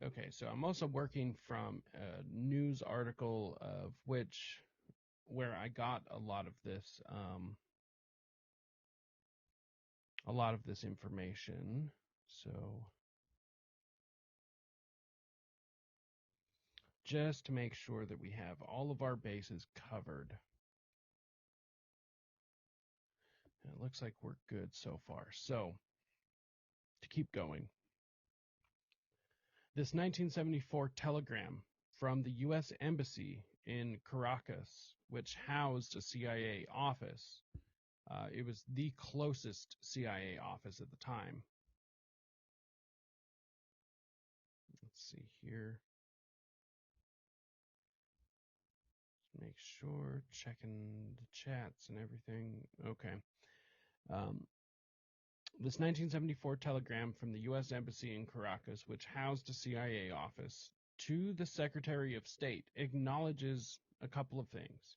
Okay, so I'm also working from a news article of where I got a lot of this information. So just to make sure that we have all of our bases covered. And it looks like we're good so far. So to keep going. This 1974 telegram from the U.S. Embassy in Caracas, which housed a CIA office. It was the closest CIA office at the time. Let's see here. Just make sure, checking the chats and everything. Okay. This 1974 telegram from the U.S. Embassy in Caracas, which housed a CIA office, to the Secretary of State, acknowledges a couple of things.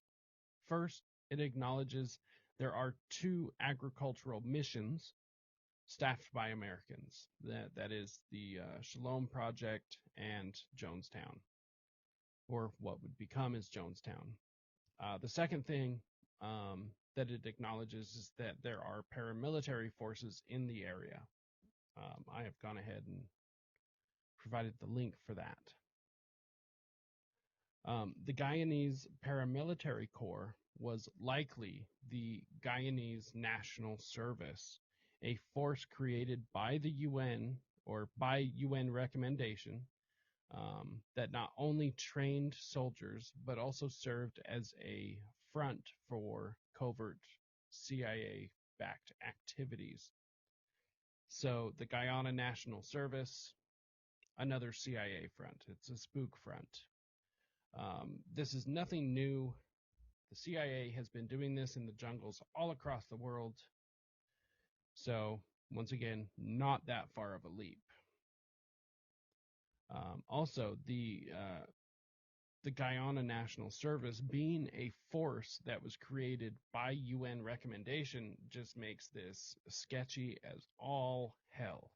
First, it acknowledges there are 2 agricultural missions staffed by Americans. That is the Shalom Project and Jonestown, or what would become as Jonestown. The second thing that it acknowledges is that there are paramilitary forces in the area. I have gone ahead and provided the link for that. The Guyanese Paramilitary Corps was likely the Guyanese National Service, a force created by the UN or by UN recommendation that not only trained soldiers but also served as a front for covert CIA-backed activities. So the Guyana National Service, another CIA front. It's a spook front. This is nothing new. The CIA has been doing this in the jungles all across the world. So, once again, not that far of a leap. Also, the Guyana National Service being a force that was created by UN recommendation just makes this sketchy as all hell.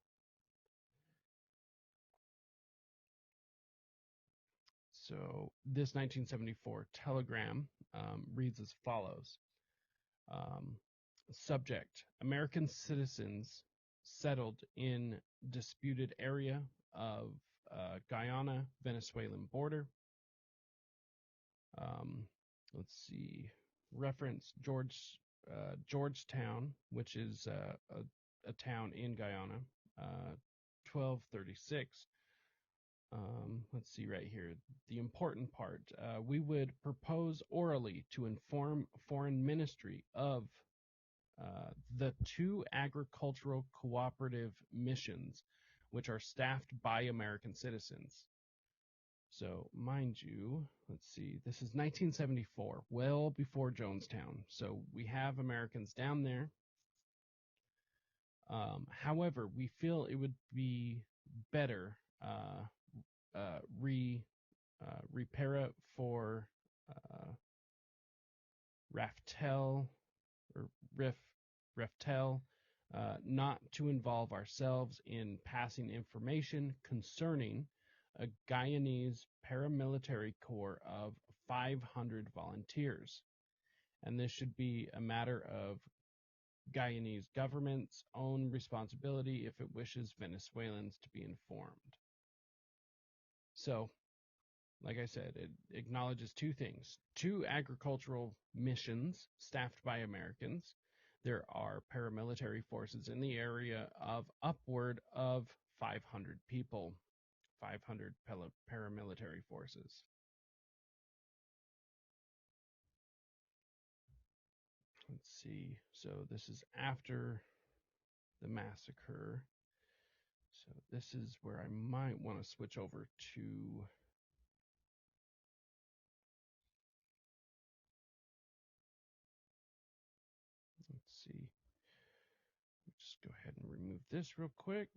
So this 1974 telegram reads as follows. Subject: American citizens settled in disputed area of Guyana, Venezuelan border. Let's see. Reference Georgetown, which is a town in Guyana, 1236. Let's see right here. The important part. We would propose orally to inform foreign ministry of the 2 agricultural cooperative missions which are staffed by American citizens. So, mind you, let's see, this is 1974, well before Jonestown. So we have Americans down there. However, we feel it would be better repair it for Raftel or Raftel, not to involve ourselves in passing information concerning a Guyanese paramilitary corps of 500 volunteers. And this should be a matter of Guyanese government's own responsibility if it wishes Venezuelans to be informed. So, like I said, it acknowledges two things. 2 agricultural missions staffed by Americans. There are paramilitary forces in the area of upward of 500 people, 500 paramilitary forces. Let's see. So this is after the massacre. So this is where I might want to switch over to let's see. Just go ahead and remove this real quick.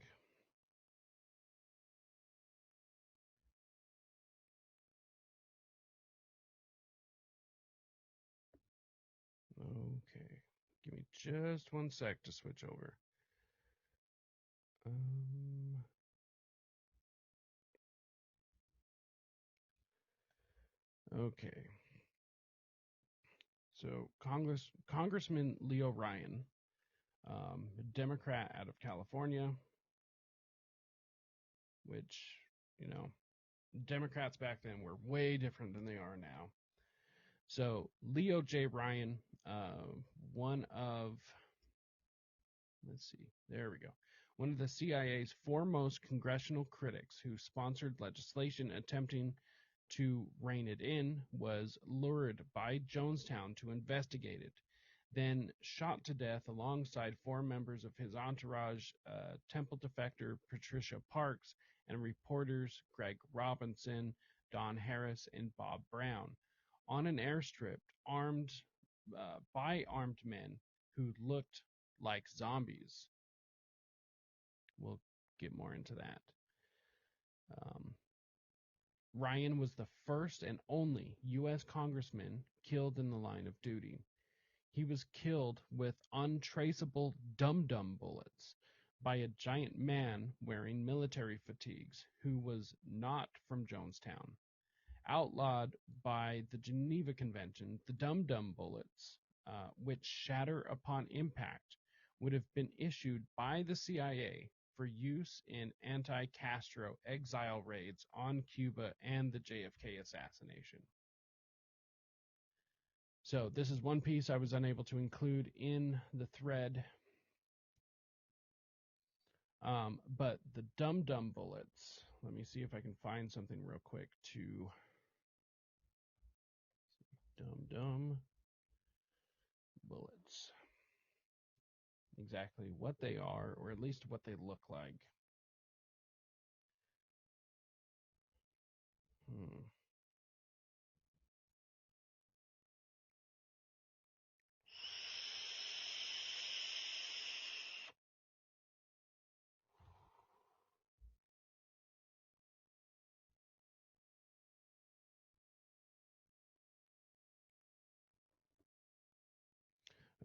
Okay. Give me just 1 sec to switch over. Okay. So Congressman Leo Ryan, Democrat out of California, which, you know, Democrats back then were way different than they are now. So Leo J. Ryan, one of, let's see, there we go. One of the CIA's foremost congressional critics who sponsored legislation attempting to rein it in, was lured by Jonestown to investigate it, then shot to death alongside 4 members of his entourage, Temple defector Patricia Parks, and reporters Greg Robinson, Don Harris, and Bob Brown, on an airstrip armed by armed men who looked like zombies. We'll get more into that. Ryan was the first and only U.S. congressman killed in the line of duty. He was killed with untraceable dum-dum bullets by a giant man wearing military fatigues who was not from Jonestown. Outlawed by the Geneva Convention, the dum-dum bullets, which shatter upon impact, would have been issued by the CIA for use in anti-Castro exile raids on Cuba and the JFK assassination. So this is one piece I was unable to include in the thread. But the dum-dum bullets, let me see if I can find something real quick to dum-dum bullets. Exactly what they are, or at least what they look like.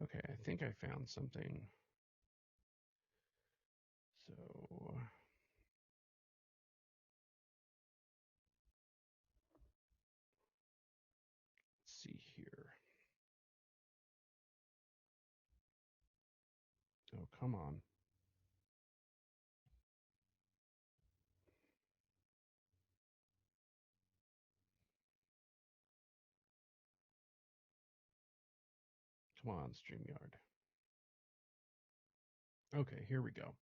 Okay, I think I found something. So let's see here. Oh, come on. Come on, StreamYard. Okay, here we go.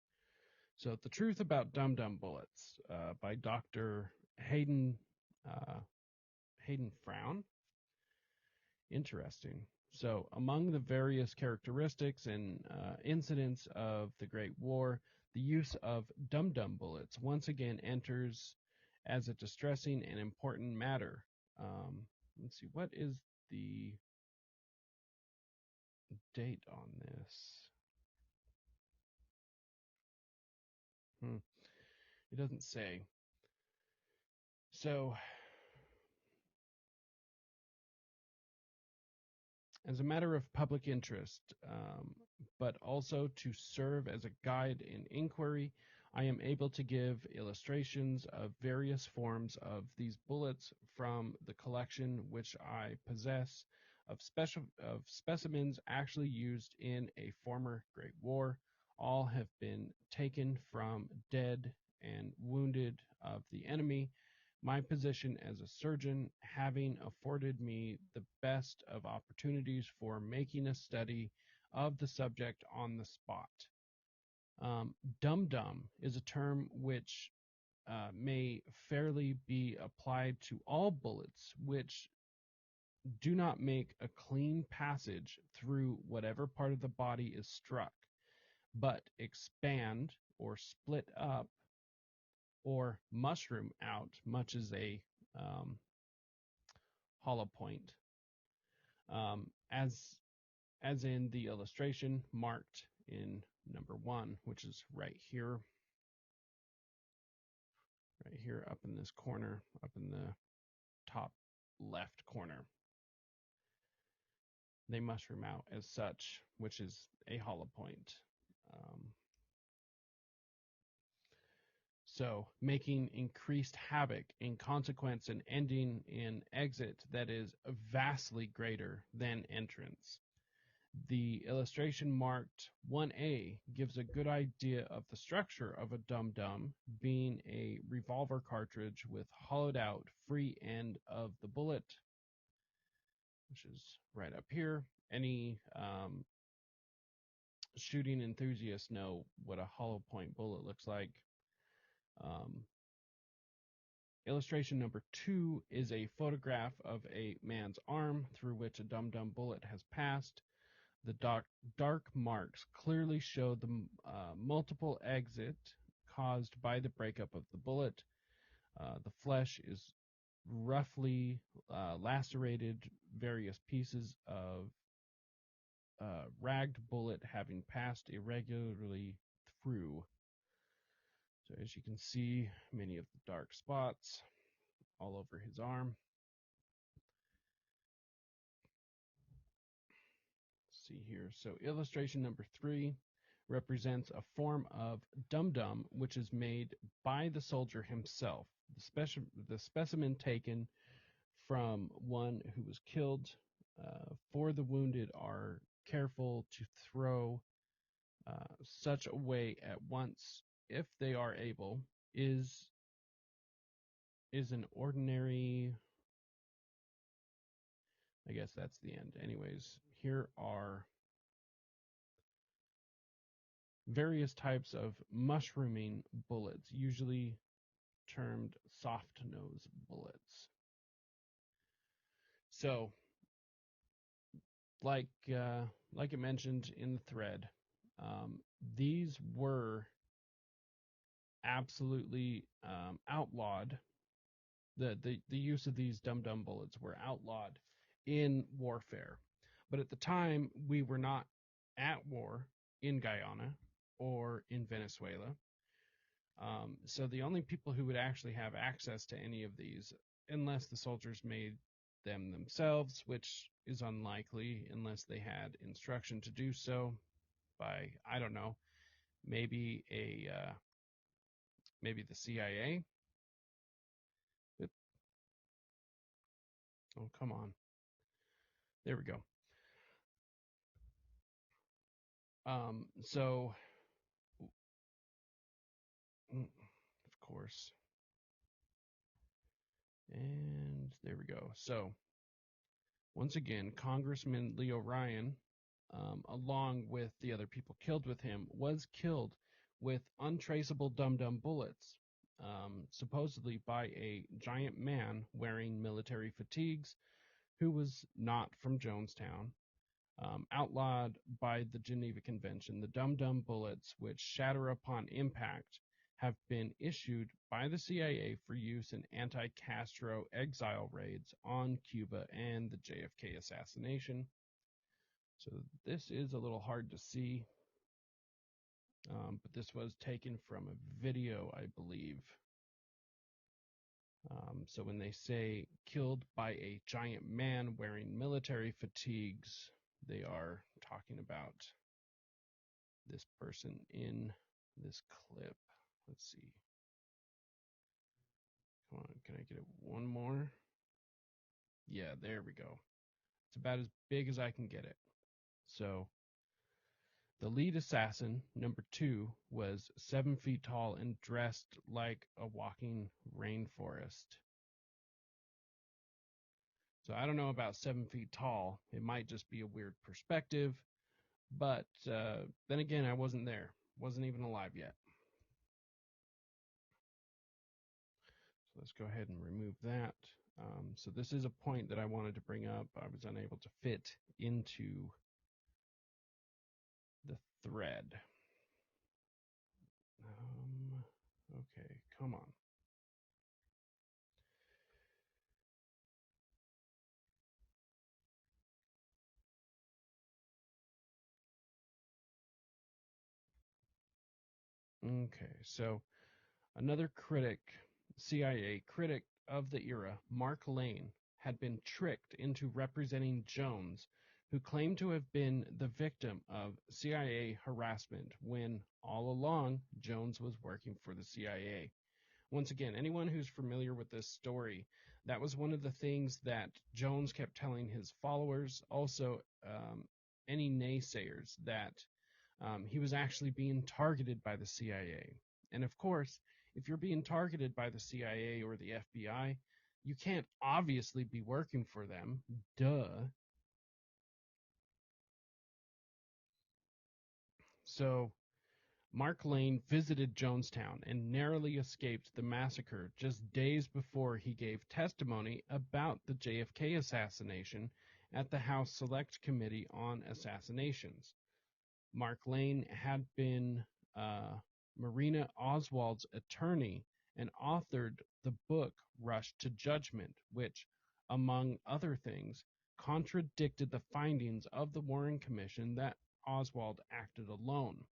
So, The Truth About Dum-Dum Bullets by Dr. Hayden Frown. Interesting. So, among the various characteristics and incidents of the Great War, The use of dum-dum bullets once again enters as a distressing and important matter. Let's see, what is the date on this? It doesn't say. So, as a matter of public interest, but also to serve as a guide in inquiry, I am able to give illustrations of various forms of these bullets from the collection which I possess of specimens actually used in a former Great War. All have been taken from dead and wounded of the enemy, my position as a surgeon having afforded me the best of opportunities for making a study of the subject on the spot. Dum-dum is a term which may fairly be applied to all bullets which do not make a clean passage through whatever part of the body is struck, but expand or split up or mushroom out, much as a hollow point, um, as as in the illustration marked in number 1, which is right here up in this corner, up in the top left corner. They mushroom out as such, which is a hollow point. So making increased havoc in consequence and ending in exit that is vastly greater than entrance. The illustration marked 1A gives a good idea of the structure of a dum-dum, being a revolver cartridge with hollowed out free end of the bullet, which is right up here. Any shooting enthusiasts know what a hollow point bullet looks like. Illustration number 2 is a photograph of a man's arm through which a dum-dum bullet has passed. The dark marks clearly show the multiple exit caused by the breakup of the bullet. The flesh is roughly lacerated, various pieces of ragged bullet having passed irregularly through. So as you can see, many of the dark spots all over his arm. Let's see here. So illustration number 3 represents a form of dum-dum which is made by the soldier himself. The specimen taken from one who was killed. For the wounded are careful to throw such away at once, if they are able, is an ordinary. I guess that's the end. Anyways, here are various types of mushrooming bullets, usually termed soft nose bullets. So, like it mentioned in the thread, these were absolutely outlawed. The use of these dum-dum bullets were outlawed in warfare. But at the time, we were not at war in Guyana or in Venezuela. So the only people who would actually have access to any of these, unless the soldiers made them themselves, which is unlikely unless they had instruction to do so by, I don't know, maybe maybe the CIA. Oh, come on. There we go. So, of course, and there we go. So, once again, Congressman Leo Ryan, along with the other people killed with him, was killed with untraceable dum-dum bullets, supposedly by a giant man wearing military fatigues who was not from Jonestown. outlawed by the Geneva Convention. The dum-dum bullets, which shatter upon impact, have been issued by the CIA for use in anti-Castro exile raids on Cuba and the JFK assassination. So this is a little hard to see, but this was taken from a video, I believe. So when they say killed by a giant man wearing military fatigues, they are talking about this person in this clip. Let's see. Come on, can I get it one more? Yeah, there we go. It's about as big as I can get it. So the lead assassin, number 2, was 7 feet tall and dressed like a walking rainforest. So I don't know about 7 feet tall. It might just be a weird perspective. But then again, I wasn't there. Wasn't even alive yet. So let's go ahead and remove that. So this is a point that I wanted to bring up. I was unable to fit into the thread. Okay, come on. Okay, so another critic, CIA critic of the era, Mark Lane, had been tricked into representing Jones, who claimed to have been the victim of CIA harassment when, all along, Jones was working for the CIA. Once again, anyone who's familiar with this story, that was one of the things that Jones kept telling his followers, also any naysayers, that he was actually being targeted by the CIA. And of course, if you're being targeted by the CIA or the FBI, you can't obviously be working for them. Duh. So Mark Lane visited Jonestown and narrowly escaped the massacre just days before he gave testimony about the JFK assassination at the House Select Committee on Assassinations. Mark Lane had been Marina Oswald's attorney and authored the book Rush to Judgment, which, among other things, contradicted the findings of the Warren Commission that Oswald acted alone.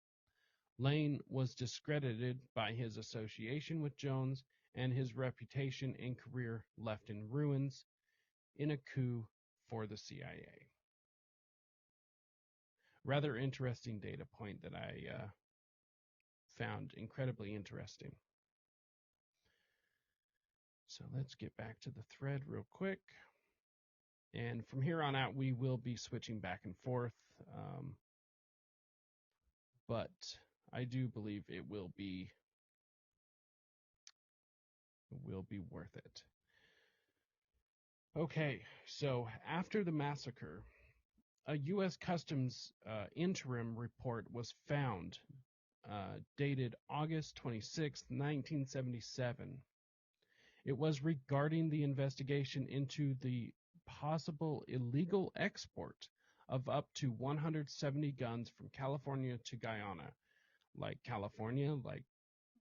Lane was discredited by his association with Jones and his reputation and career left in ruins in a coup for the CIA. Rather interesting data point that I found incredibly interesting. So let's get back to the thread real quick. And from here on out, we will be switching back and forth. But I do believe it will be worth it. Okay, so after the massacre, a U.S. Customs interim report was found, dated August 26, 1977. It was regarding the investigation into the possible illegal export of up to 170 guns from California to Guyana. Like California, like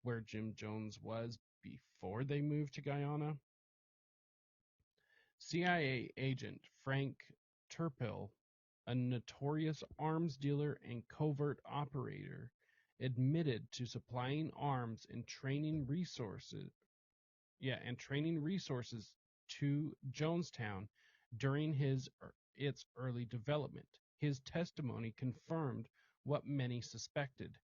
where Jim Jones was before they moved to Guyana. CIA agent Frank Turpel, a notorious arms dealer and covert operator, admitted to supplying arms and training resources to Jonestown during its early development. His testimony confirmed what many suspected.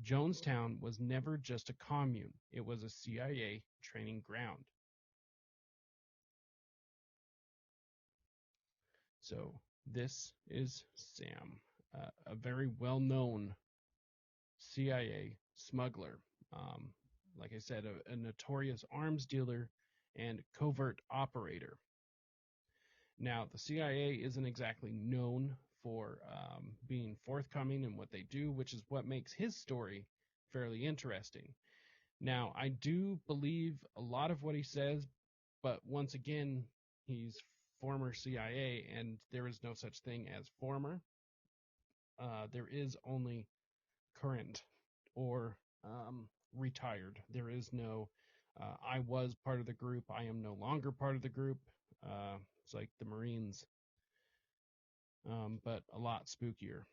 Jonestown was never just a commune. It was a CIA training ground. So this is Sam, a very well-known CIA smuggler. Like I said, a notorious arms dealer and covert operator. Now, the CIA isn't exactly known for being forthcoming in what they do, which is what makes his story fairly interesting. Now, I do believe a lot of what he says, but once again, he's former CIA, and there is no such thing as former. there is only current or retired. There is no, I was part of the group, I am no longer part of the group. It's like the Marines, but a lot spookier.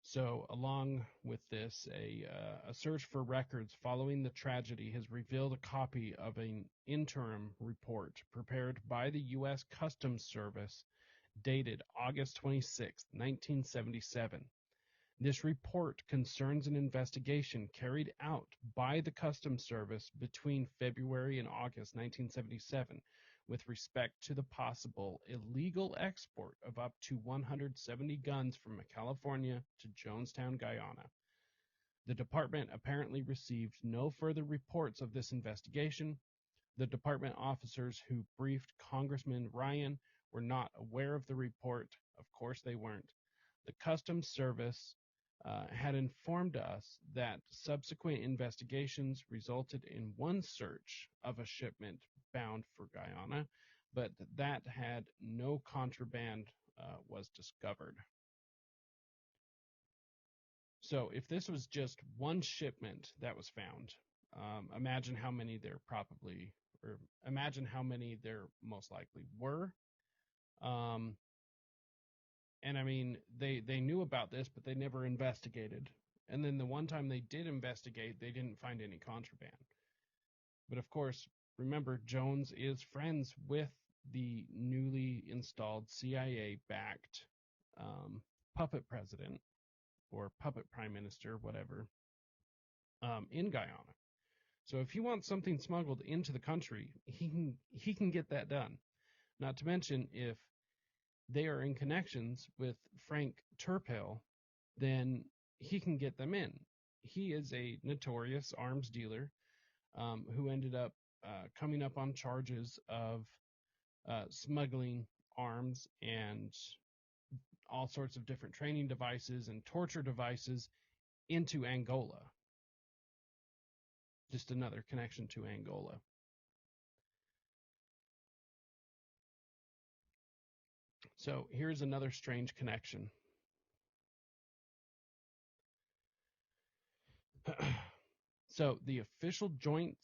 So, along with this, a search for records following the tragedy has revealed a copy of an interim report prepared by the U.S. Customs Service dated August 26, 1977. This report concerns an investigation carried out by the Customs Service between February and August 1977 with respect to the possible illegal export of up to 170 guns from California to Jonestown, Guyana. The department apparently received no further reports of this investigation. The department officers who briefed Congressman Ryan were not aware of the report. Of course they weren't. The Customs Service had informed us that subsequent investigations resulted in one search of a shipment bound for Guyana, but that had no contraband was discovered. So if this was just one shipment that was found, imagine how many there probably, or imagine how many there most likely were. And I mean, they knew about this, but they never investigated. And then the one time they did investigate, they didn't find any contraband. But of course, remember, Jones is friends with the newly installed CIA-backed puppet president or puppet prime minister, whatever, in Guyana. So if he wants something smuggled into the country, he can get that done. Not to mention, if they are in connections with Frank Turpel, then he can get them in. He is a notorious arms dealer who ended up coming up on charges of smuggling arms and all sorts of different training devices and torture devices into Angola. Just another connection to Angola. So here's another strange connection. So the official Joint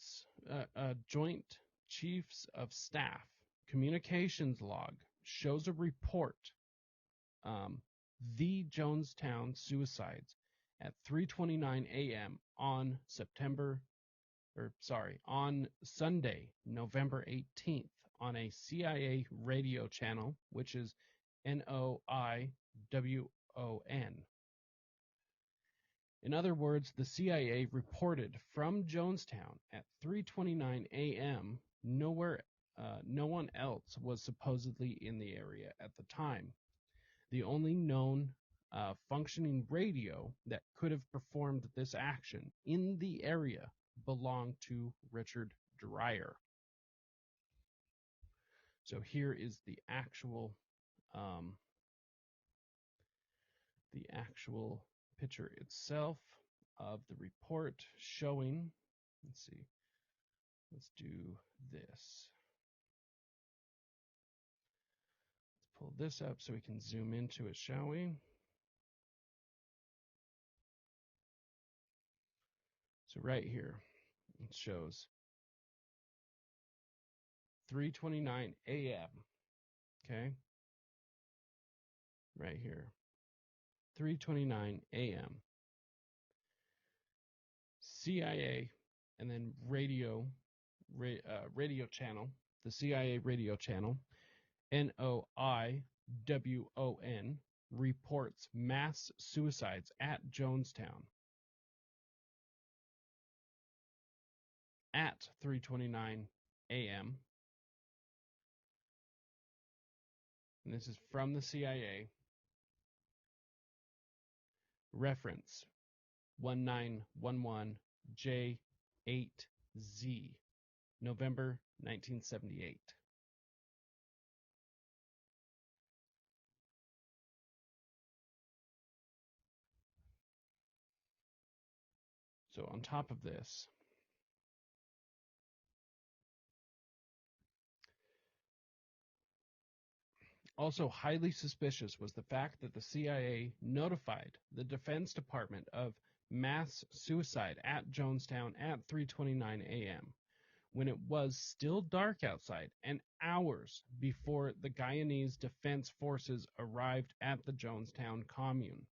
Chiefs of Staff communications log shows a report, the Jonestown suicides at 3:29 a.m. on Sunday, November 18th, on a CIA radio channel, which is NOIWON. In other words, the CIA reported from Jonestown at 3:29 a.m. No one else was supposedly in the area at the time. The only known functioning radio that could have performed this action in the area belonged to Richard Dreyer. So here is the actual picture itself of the report showing. Let's see. Let's do this. Let's pull this up so we can zoom into it, shall we? So right here, it shows 3:29 a.m. Okay? Right here. 3:29 a.m. CIA and then radio channel, the CIA radio channel, NOIWON, reports mass suicides at Jonestown at 3:29 a.m. And this is from the CIA. Reference 1911J8Z, November 1978. So on top of this, Also highly suspicious was the fact that the CIA notified the Defense Department of mass suicide at Jonestown at 3:29 a.m. when it was still dark outside and hours before the Guyanese Defense Forces arrived at the Jonestown commune.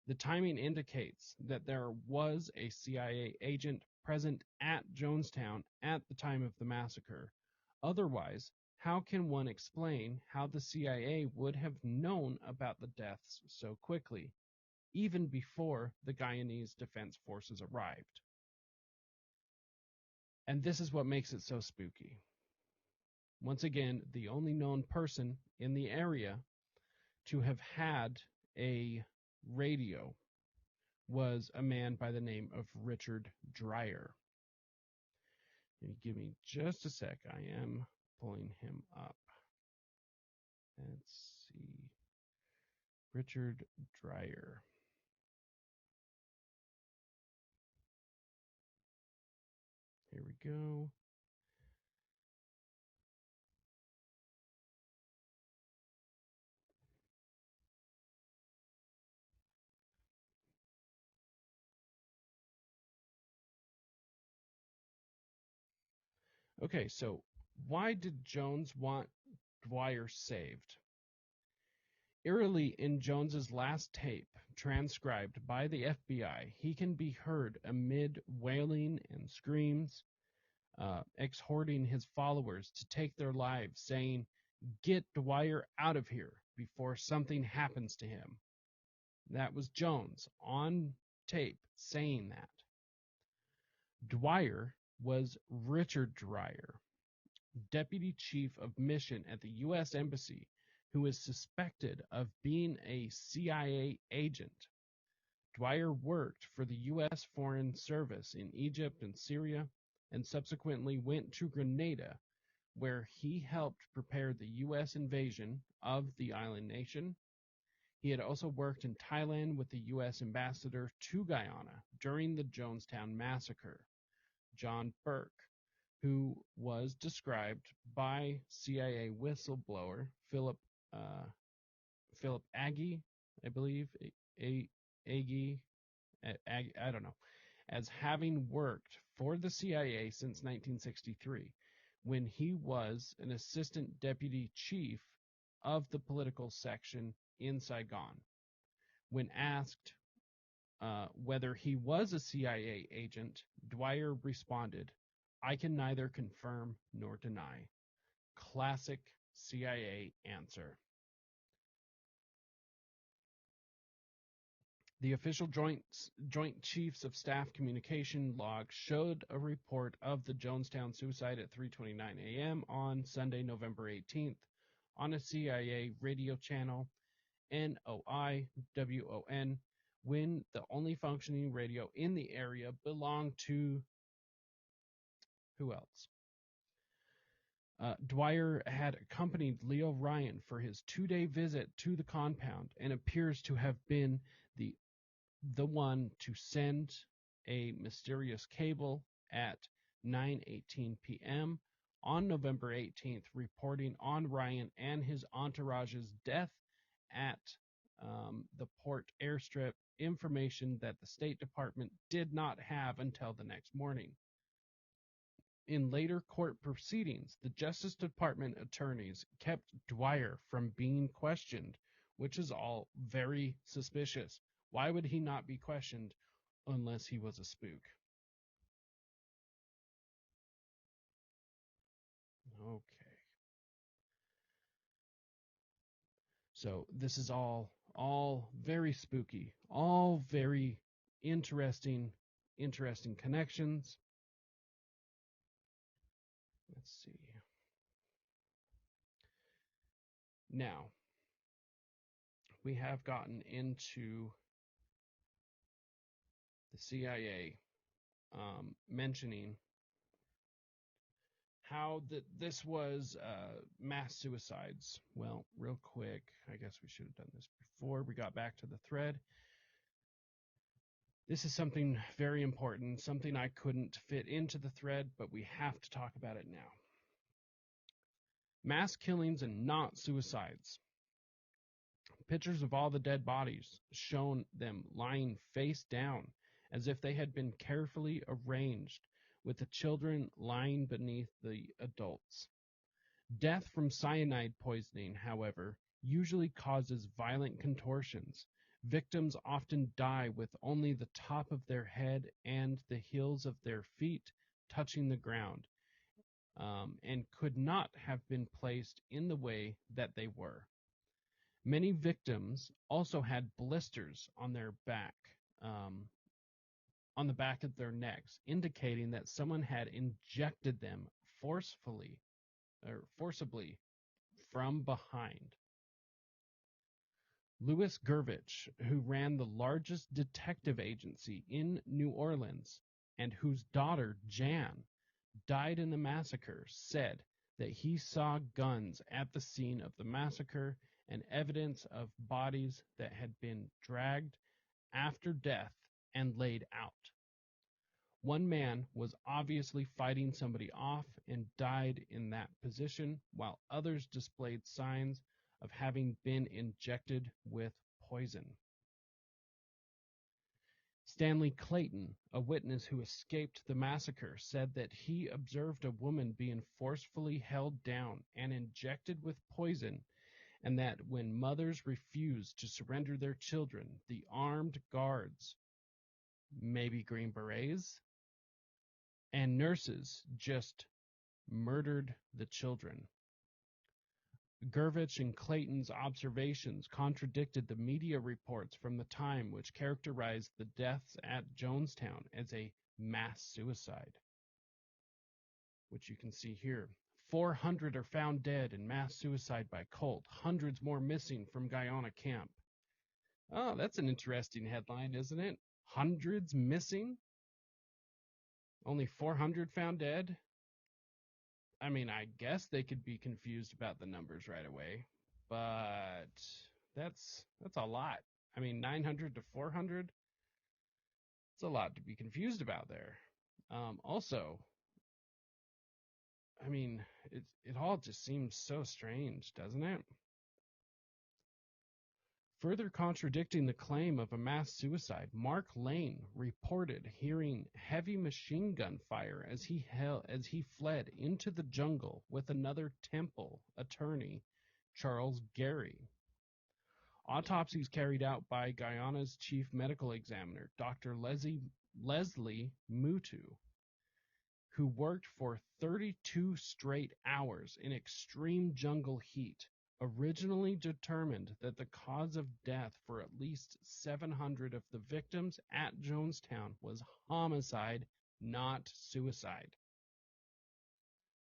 The timing indicates that there was a CIA agent present at Jonestown at the time of the massacre. Otherwise, how can one explain how the CIA would have known about the deaths so quickly, even before the Guyanese Defense Forces arrived? And this is what makes it so spooky. Once again, the only known person in the area to have had a radio was a man by the name of Richard Dreyer. Give me just a sec. I am pulling him up. Let's see. Richard Dreyer. Here we go. Okay, so why did Jones want Dwyer saved? Eerily, in Jones's last tape, transcribed by the FBI, he can be heard amid wailing and screams, exhorting his followers to take their lives, saying, "Get Dwyer out of here before something happens to him." That was Jones on tape saying that. Dwyer was Richard Dreyer, deputy chief of mission at the U.S. Embassy, who is suspected of being a CIA agent. Dwyer worked for the U.S. Foreign Service in Egypt and Syria, and subsequently went to Grenada, where he helped prepare the U.S. invasion of the island nation. He had also worked in Thailand with the U.S. ambassador to Guyana during the Jonestown massacre. John Burke, who was described by CIA whistleblower Philip Agee, I believe, Agee, I don't know, as having worked for the CIA since 1963, when he was an assistant deputy chief of the political section in Saigon. When asked whether he was a CIA agent, Dwyer responded, "I can neither confirm nor deny." Classic CIA answer. The official Joint Chiefs of Staff communication log showed a report of the Jonestown suicide at 3:29 a.m. on Sunday, November 18th, on a CIA radio channel, NOIWON, when the only functioning radio in the area belonged to who else? Dwyer had accompanied Leo Ryan for his 2-day visit to the compound and appears to have been the one to send a mysterious cable at 9:18 p.m. on November 18th, reporting on Ryan and his entourage's death at the port airstrip, information that the State Department did not have until the next morning. In later court proceedings, the Justice Department attorneys kept Dwyer from being questioned, which is all very suspicious. Why would he not be questioned unless he was a spook? Okay. So this is all very spooky, all very interesting connections. Let's see. Now, we have gotten into the CIA mentioning how this was mass suicides. Well, real quick, I guess we should have done this before we got back to the thread. This is something very important, something I couldn't fit into the thread, but we have to talk about it now. Mass killings and not suicides. Pictures of all the dead bodies shown them lying face down as if they had been carefully arranged, with the children lying beneath the adults. Death from cyanide poisoning, however, usually causes violent contortions. Victims often die with only the top of their head and the heels of their feet touching the ground, and could not have been placed in the way that they were. Many victims also had blisters on their back, on the back of their necks, indicating that someone had injected them forcibly from behind. Louis Gervich, who ran the largest detective agency in New Orleans and whose daughter, Jan, died in the massacre, said that he saw guns at the scene of the massacre and evidence of bodies that had been dragged after death and laid out. One man was obviously fighting somebody off and died in that position, while others displayed signs of having been injected with poison. Stanley Clayton, a witness who escaped the massacre, said that he observed a woman being forcefully held down and injected with poison, and that when mothers refused to surrender their children, the armed guards, maybe Green Berets, and nurses just murdered the children. Gervich and Clayton's observations contradicted the media reports from the time, which characterized the deaths at Jonestown as a mass suicide, which you can see here. 400 are found dead in mass suicide by cult, hundreds more missing from Guyana camp. Oh, that's an interesting headline, isn't it? Hundreds missing? Only 400 found dead? I mean, I guess they could be confused about the numbers right away, but that's a lot. I mean, 900 to 400, it's a lot to be confused about there. Also, I mean, it all just seems so strange, doesn't it? Further contradicting the claim of a mass suicide, Mark Lane reported hearing heavy machine gun fire as he fled into the jungle with another Temple attorney, Charles Gary. Autopsies carried out by Guyana's chief medical examiner, Dr. Leslie Mutu, who worked for 32 straight hours in extreme jungle heat, originally determined that the cause of death for at least 700 of the victims at Jonestown was homicide, not suicide.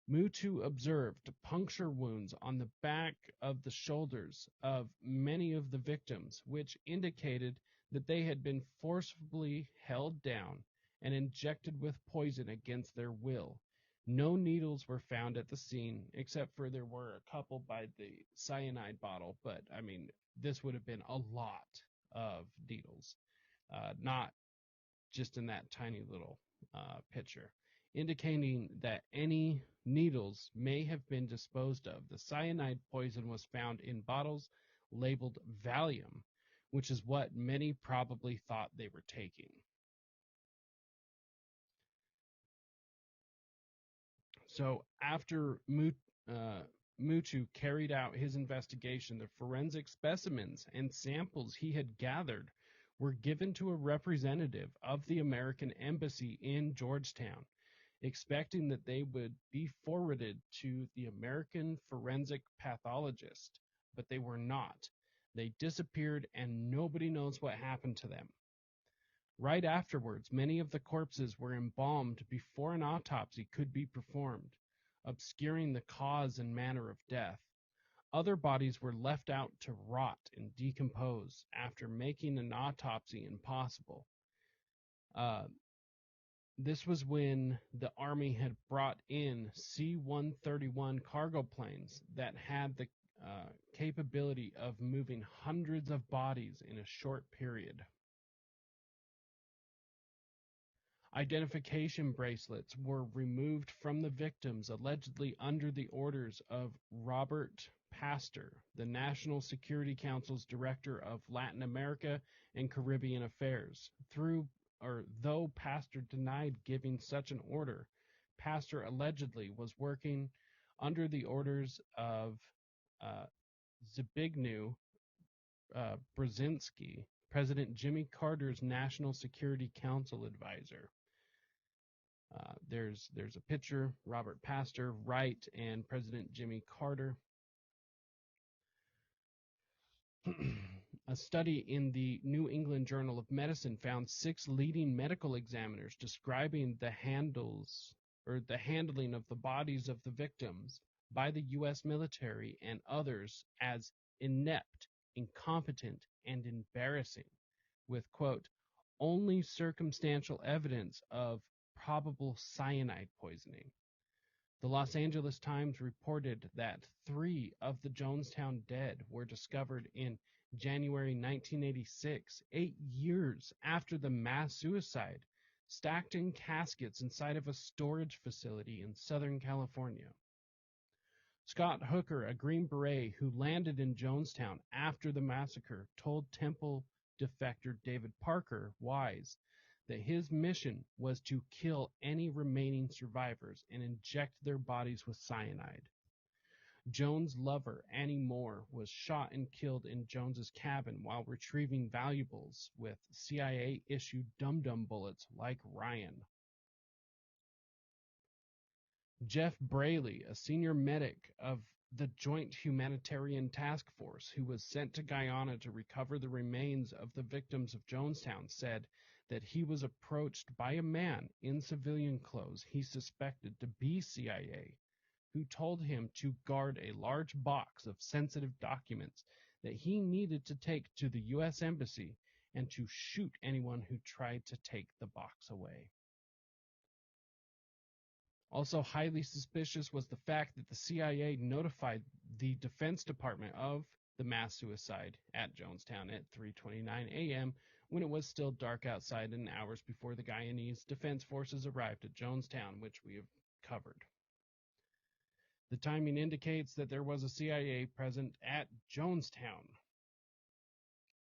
Mutu observed puncture wounds on the back of the shoulders of many of the victims, which indicated that they had been forcibly held down and injected with poison against their will. No needles were found at the scene, except for there were a couple by the cyanide bottle, but I mean, this would have been a lot of needles, not just in that tiny little pitcher, indicating that any needles may have been disposed of. The cyanide poison was found in bottles labeled Valium, which is what many probably thought they were taking. So after Mutu carried out his investigation, the forensic specimens and samples he had gathered were given to a representative of the American Embassy in Georgetown, expecting that they would be forwarded to the American forensic pathologist, but they were not. They disappeared and nobody knows what happened to them. Right afterwards, many of the corpses were embalmed before an autopsy could be performed, obscuring the cause and manner of death. Other bodies were left out to rot and decompose after making an autopsy impossible. This was when the Army had brought in C-131 cargo planes that had the capability of moving hundreds of bodies in a short period. Identification bracelets were removed from the victims, allegedly under the orders of Robert Pastor, the National Security Council's Director of Latin America and Caribbean Affairs. Though Pastor denied giving such an order, Pastor allegedly was working under the orders of uh, Zbigniew Brzezinski, President Jimmy Carter's National Security Council advisor. There's a picture, Robert Pastor, Wright, and President Jimmy Carter. A study in the New England Journal of Medicine found 6 leading medical examiners describing the handling of the bodies of the victims by the U.S. military and others as inept, incompetent, and embarrassing, with, quote, only circumstantial evidence of probable cyanide poisoning. The Los Angeles Times reported that 3 of the Jonestown dead were discovered in January 1986, 8 years after the mass suicide, stacked in caskets inside of a storage facility in Southern California. Scott Hooker, a Green Beret who landed in Jonestown after the massacre, told Temple defector David Parker Wise that his mission was to kill any remaining survivors and inject their bodies with cyanide. Jones' lover, Annie Moore, was shot and killed in Jones's cabin while retrieving valuables with CIA-issued dum-dum bullets like Ryan. Jeff Braley, a senior medic of the Joint Humanitarian Task Force who was sent to Guyana to recover the remains of the victims of Jonestown, said that he was approached by a man in civilian clothes he suspected to be CIA, who told him to guard a large box of sensitive documents that he needed to take to the U.S. Embassy and to shoot anyone who tried to take the box away. Also highly suspicious was the fact that the CIA notified the Defense Department of the mass suicide at Jonestown at 3:29 a.m. when it was still dark outside and hours before the Guyanese Defense Forces arrived at Jonestown, which we have covered. The timing indicates that there was a CIA present at Jonestown.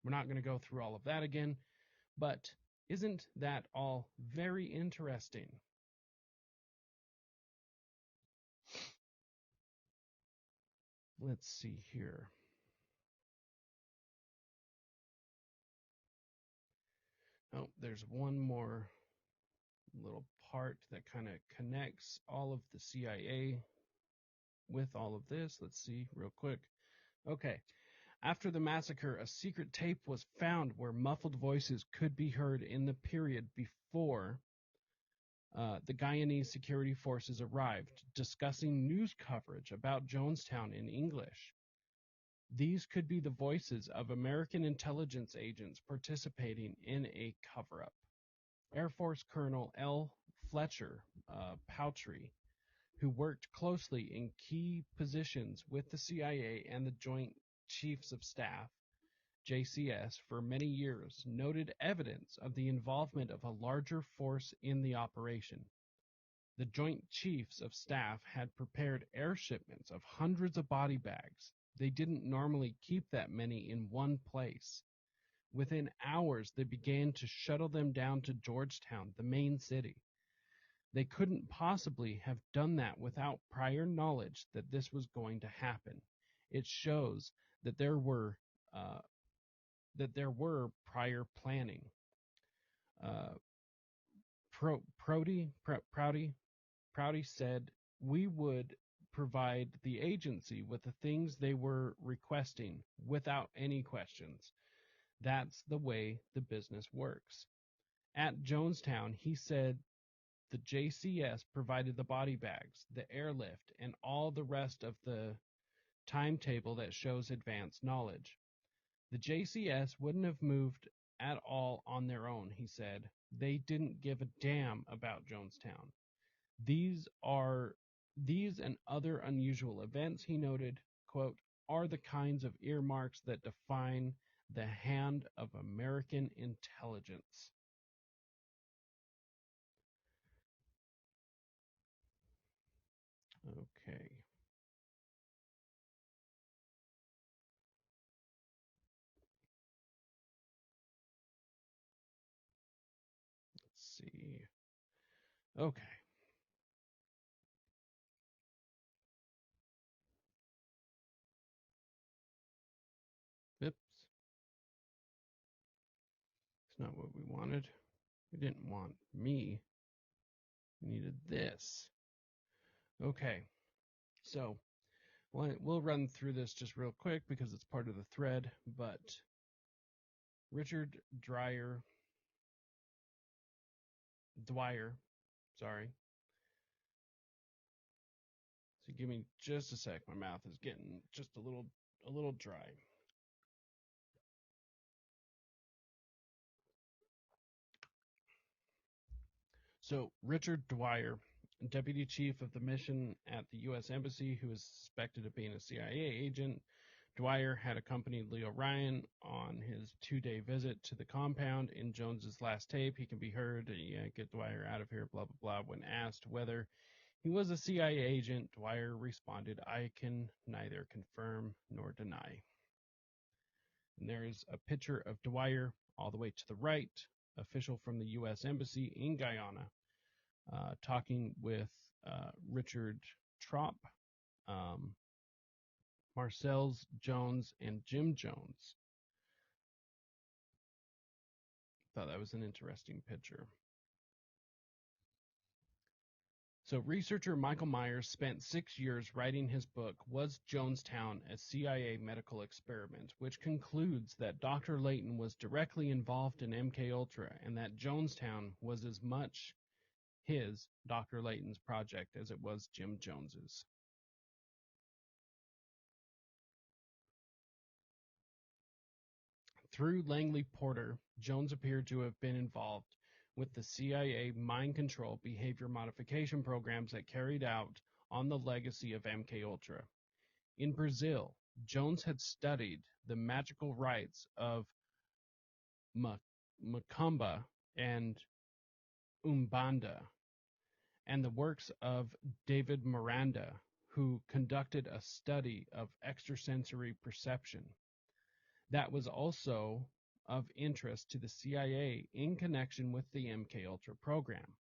We're not going to go through all of that again, but isn't that all very interesting? Let's see here. Oh, there's one more little part that kind of connects all of the CIA with all of this. Let's see real quick. Okay. After the massacre, a secret tape was found where muffled voices could be heard in the period before the Guyanese security forces arrived, discussing news coverage about Jonestown in English. These could be the voices of American intelligence agents participating in a cover-up. Air Force Colonel L. Fletcher Powtree, who worked closely in key positions with the CIA and the Joint Chiefs of Staff, JCS, for many years, noted evidence of the involvement of a larger force in the operation. The Joint Chiefs of Staff had prepared air shipments of hundreds of body bags. They didn't normally keep that many in one place. Within hours, they began to shuttle them down to Georgetown, the main city. They couldn't possibly have done that without prior knowledge that this was going to happen. It shows that there were prior planning. Prouty said, "We would provide the agency with the things they were requesting without any questions. That's the way the business works." At Jonestown, he said the JCS provided the body bags, the airlift, and all the rest of the timetable that shows advanced knowledge. The JCS wouldn't have moved at all on their own, he said. They didn't give a damn about Jonestown. These and other unusual events, he noted, quote, are the kinds of earmarks that define the hand of American intelligence. see. Okay. Oops. It's not what we wanted. We didn't want me. We needed this. Okay. So we'll run through this just real quick because it's part of the thread, but Richard Dwyer, sorry. So give me just a sec. My mouth is getting just a little dry. So Richard Dwyer, deputy chief of the mission at the U.S. Embassy, who is suspected of being a CIA agent. Dwyer had accompanied Leo Ryan on his 2-day visit to the compound. In Jones's last tape, he can be heard, get Dwyer out of here, blah, blah, blah. When asked whether he was a CIA agent, Dwyer responded, I can neither confirm nor deny. And there is a picture of Dwyer all the way to the right, official from the U.S. Embassy in Guyana, talking with Richard Trop, Marcel's Jones, and Jim Jones. Thought that was an interesting picture. So researcher Michael Myers spent 6 years writing his book, Was Jonestown a CIA Medical Experiment?, which concludes that Dr. Layton was directly involved in MKUltra and that Jonestown was as much his, Dr. Layton's, project as it was Jim Jones's. Through Langley Porter, Jones appeared to have been involved with the CIA mind control behavior modification programs that carried out on the legacy of MKUltra. In Brazil, Jones had studied the magical rites of Macumba and Umbanda, and the works of David Miranda, who conducted a study of extrasensory perception. That was also of interest to the CIA in connection with the MKUltra program.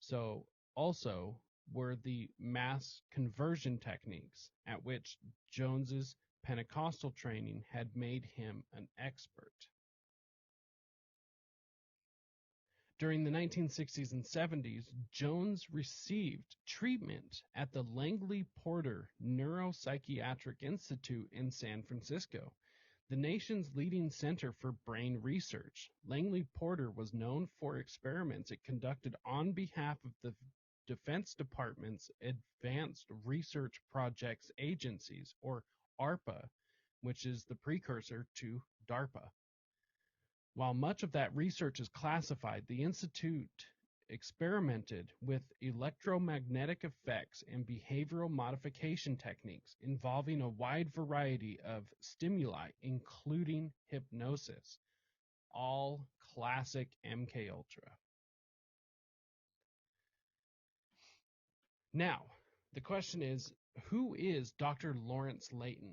So also were the mass conversion techniques at which Jones's Pentecostal training had made him an expert. During the 1960s and 70s, Jones received treatment at the Langley Porter Neuropsychiatric Institute in San Francisco, the nation's leading center for brain research. Langley Porter was known for experiments it conducted on behalf of the Defense Department's Advanced Research Projects Agencies, or ARPA, which is the precursor to DARPA. While much of that research is classified, the Institute experimented with electromagnetic effects and behavioral modification techniques involving a wide variety of stimuli, including hypnosis. All classic MKUltra. Now, the question is, who is Dr. Lawrence Layton?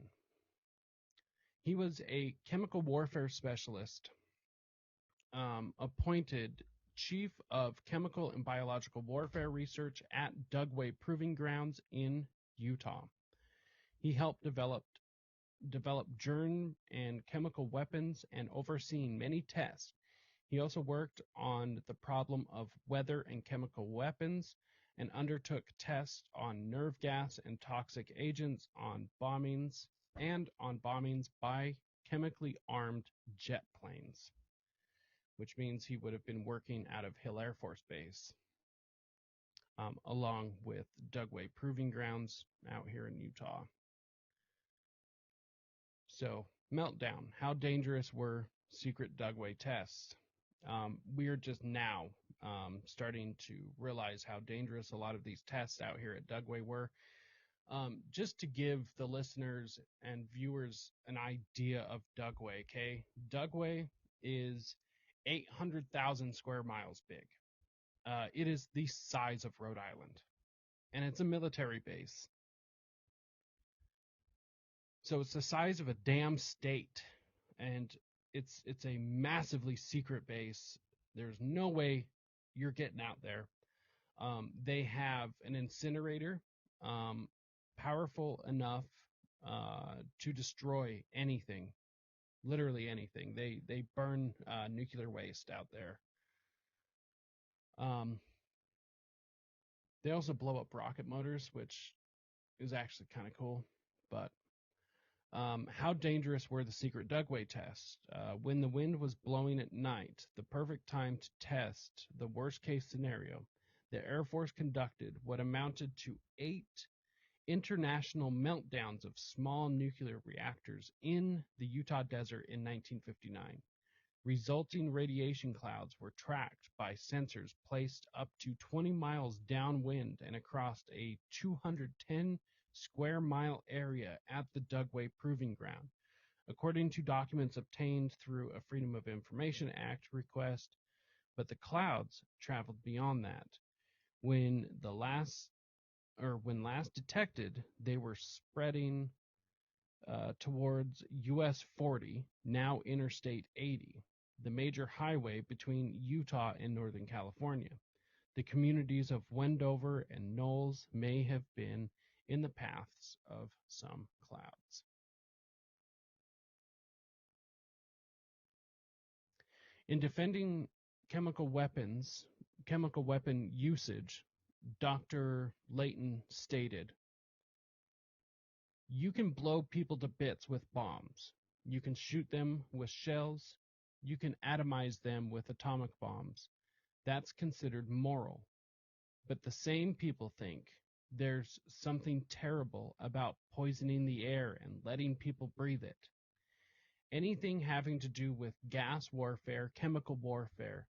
He was a chemical warfare specialist, appointed Chief of Chemical and Biological Warfare Research at Dugway Proving Grounds in Utah. He helped develop germ and chemical weapons and overseen many tests. He also worked on the problem of weather and chemical weapons and undertook tests on nerve gas and toxic agents on bombings by chemically armed jet planes, which means he would have been working out of Hill Air Force Base, along with Dugway Proving Grounds out here in Utah. So, meltdown. How dangerous were secret Dugway tests? We're just now starting to realize how dangerous a lot of these tests out here at Dugway were. Just to give the listeners and viewers an idea of Dugway, okay? Dugway is 800,000 square miles big. It is the size of Rhode Island, and it's a military base. So it's the size of a damn state, and it's a massively secret base. There's no way you're getting out there. They have an incinerator, powerful enough to destroy anything, literally anything. They burn nuclear waste out there. They also blow up rocket motors, which is actually kind of cool. But how dangerous were the secret dugway tests? When the wind was blowing at night, the perfect time to test the worst case scenario, the Air Force conducted what amounted to 8 international meltdowns of small nuclear reactors in the Utah desert in 1959. Resulting radiation clouds were tracked by sensors placed up to 20 miles downwind and across a 210 square mile area at the Dugway Proving Ground. According to documents obtained through a Freedom of Information Act request, but the clouds traveled beyond that. When last detected, they were spreading towards US 40, now Interstate 80, the major highway between Utah and Northern California. The communities of Wendover and Knowles may have been in the paths of some clouds. In defending chemical weapon usage, Dr. Layton stated, "You can blow people to bits with bombs. You can shoot them with shells. You can atomize them with atomic bombs. That's considered moral. But the same people think there's something terrible about poisoning the air and letting people breathe it. Anything having to do with gas warfare, chemical warfare,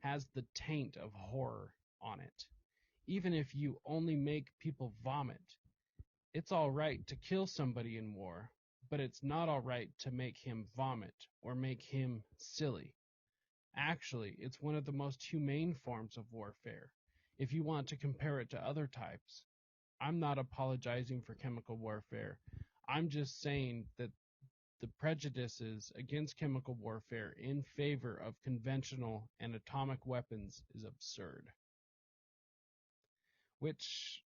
has the taint of horror on it. Even if you only make people vomit, it's all right to kill somebody in war, but it's not all right to make him vomit or make him silly. Actually, it's one of the most humane forms of warfare, if you want to compare it to other types. I'm not apologizing for chemical warfare. I'm just saying that the prejudices against chemical warfare in favor of conventional and atomic weapons is absurd." Which,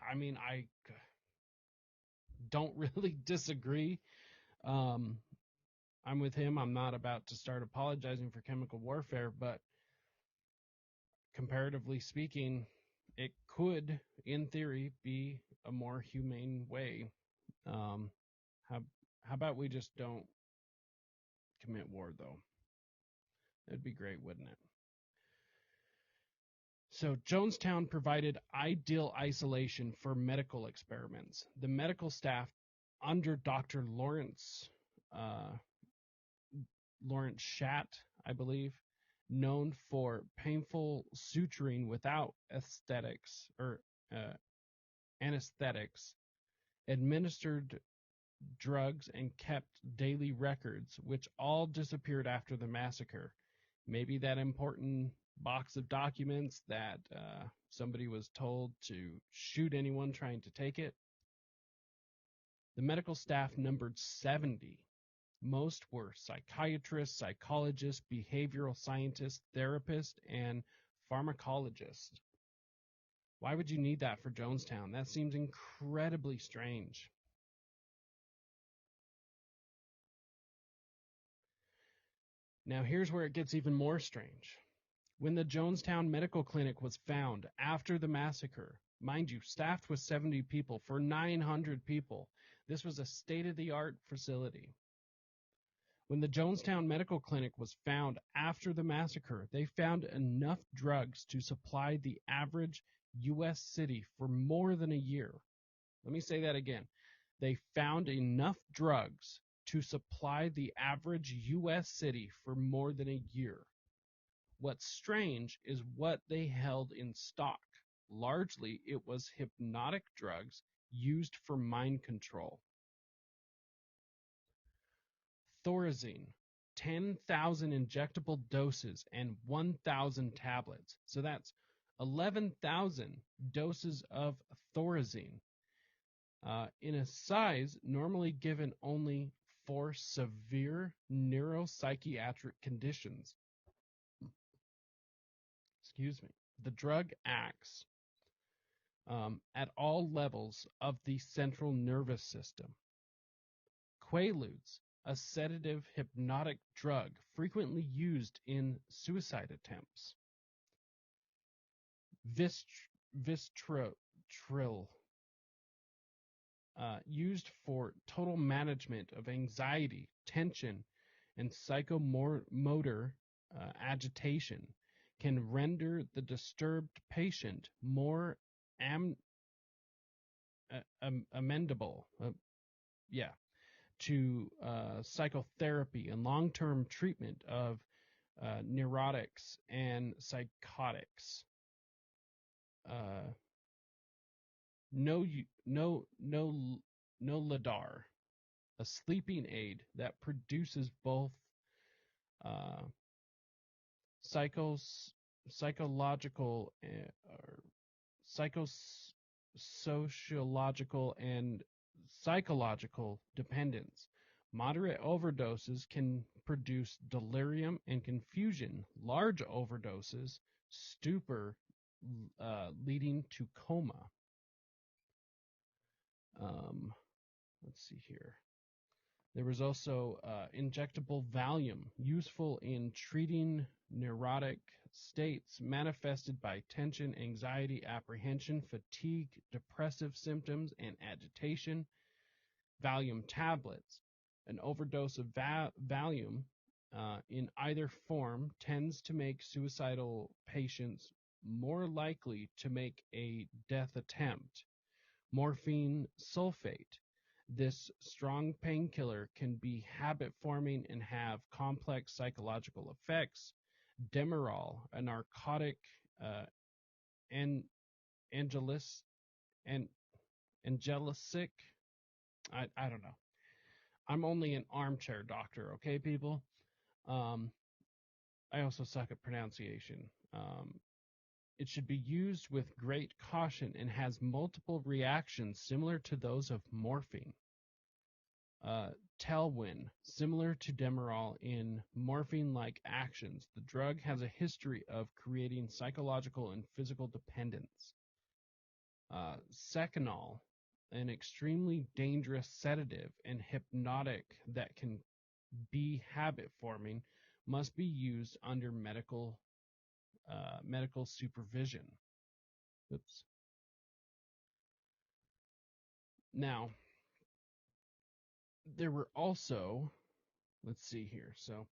I mean, I don't really disagree. I'm with him. I'm not about to start apologizing for chemical warfare, but comparatively speaking, it could, in theory, be a more humane way. How about we just don't commit war, though? That'd be great, wouldn't it? So Jonestown provided ideal isolation for medical experiments. The medical staff under Dr. Lawrence Schatt, I believe, known for painful suturing without anesthetics, administered drugs, and kept daily records, which all disappeared after the massacre. Maybe that important box of documents that somebody was told to shoot anyone trying to take it. The medical staff numbered 70. Most were psychiatrists, psychologists, behavioral scientists, therapists, and pharmacologists. Why would you need that for Jonestown? That seems incredibly strange. Now here's where it gets even more strange. When the Jonestown Medical Clinic was found after the massacre, mind you, staffed with 70 people for 900 people, this was a state-of-the-art facility. When the Jonestown Medical Clinic was found after the massacre, they found enough drugs to supply the average U.S. city for more than a year. Let me say that again. They found enough drugs to supply the average U.S. city for more than a year. What's strange is what they held in stock. Largely, it was hypnotic drugs used for mind control. Thorazine, 10,000 injectable doses and 1,000 tablets. So that's 11,000 doses of Thorazine in a size normally given only for severe neuropsychiatric conditions. excuse me, the drug acts at all levels of the central nervous system. Quaaludes, a sedative hypnotic drug frequently used in suicide attempts. Vistriol, used for total management of anxiety, tension, and psychomotor agitation, can render the disturbed patient more amenable to psychotherapy and long-term treatment of neurotics and psychotics. Noladar, a sleeping aid that produces both psychological or psychosociological and psychological dependence. Moderate overdoses can produce delirium and confusion. Large overdoses, stupor, leading to coma. Let's see here. There was also injectable Valium, useful in treating neurotic states manifested by tension, anxiety, apprehension, fatigue, depressive symptoms, and agitation. Valium tablets. An overdose of Valium in either form tends to make suicidal patients more likely to make a death attempt. Morphine sulfate. This strong painkiller can be habit-forming and have complex psychological effects. Demerol, a narcotic angelic. I don't know. I'm only an armchair doctor, okay, people? I also suck at pronunciation. It should be used with great caution and has multiple reactions similar to those of morphine. Telwin, similar to Demerol in morphine-like actions, the drug has a history of creating psychological and physical dependence. Seconal, an extremely dangerous sedative and hypnotic that can be habit-forming, must be used under medical supervision. Oops. Now, there were also, let's see here. So,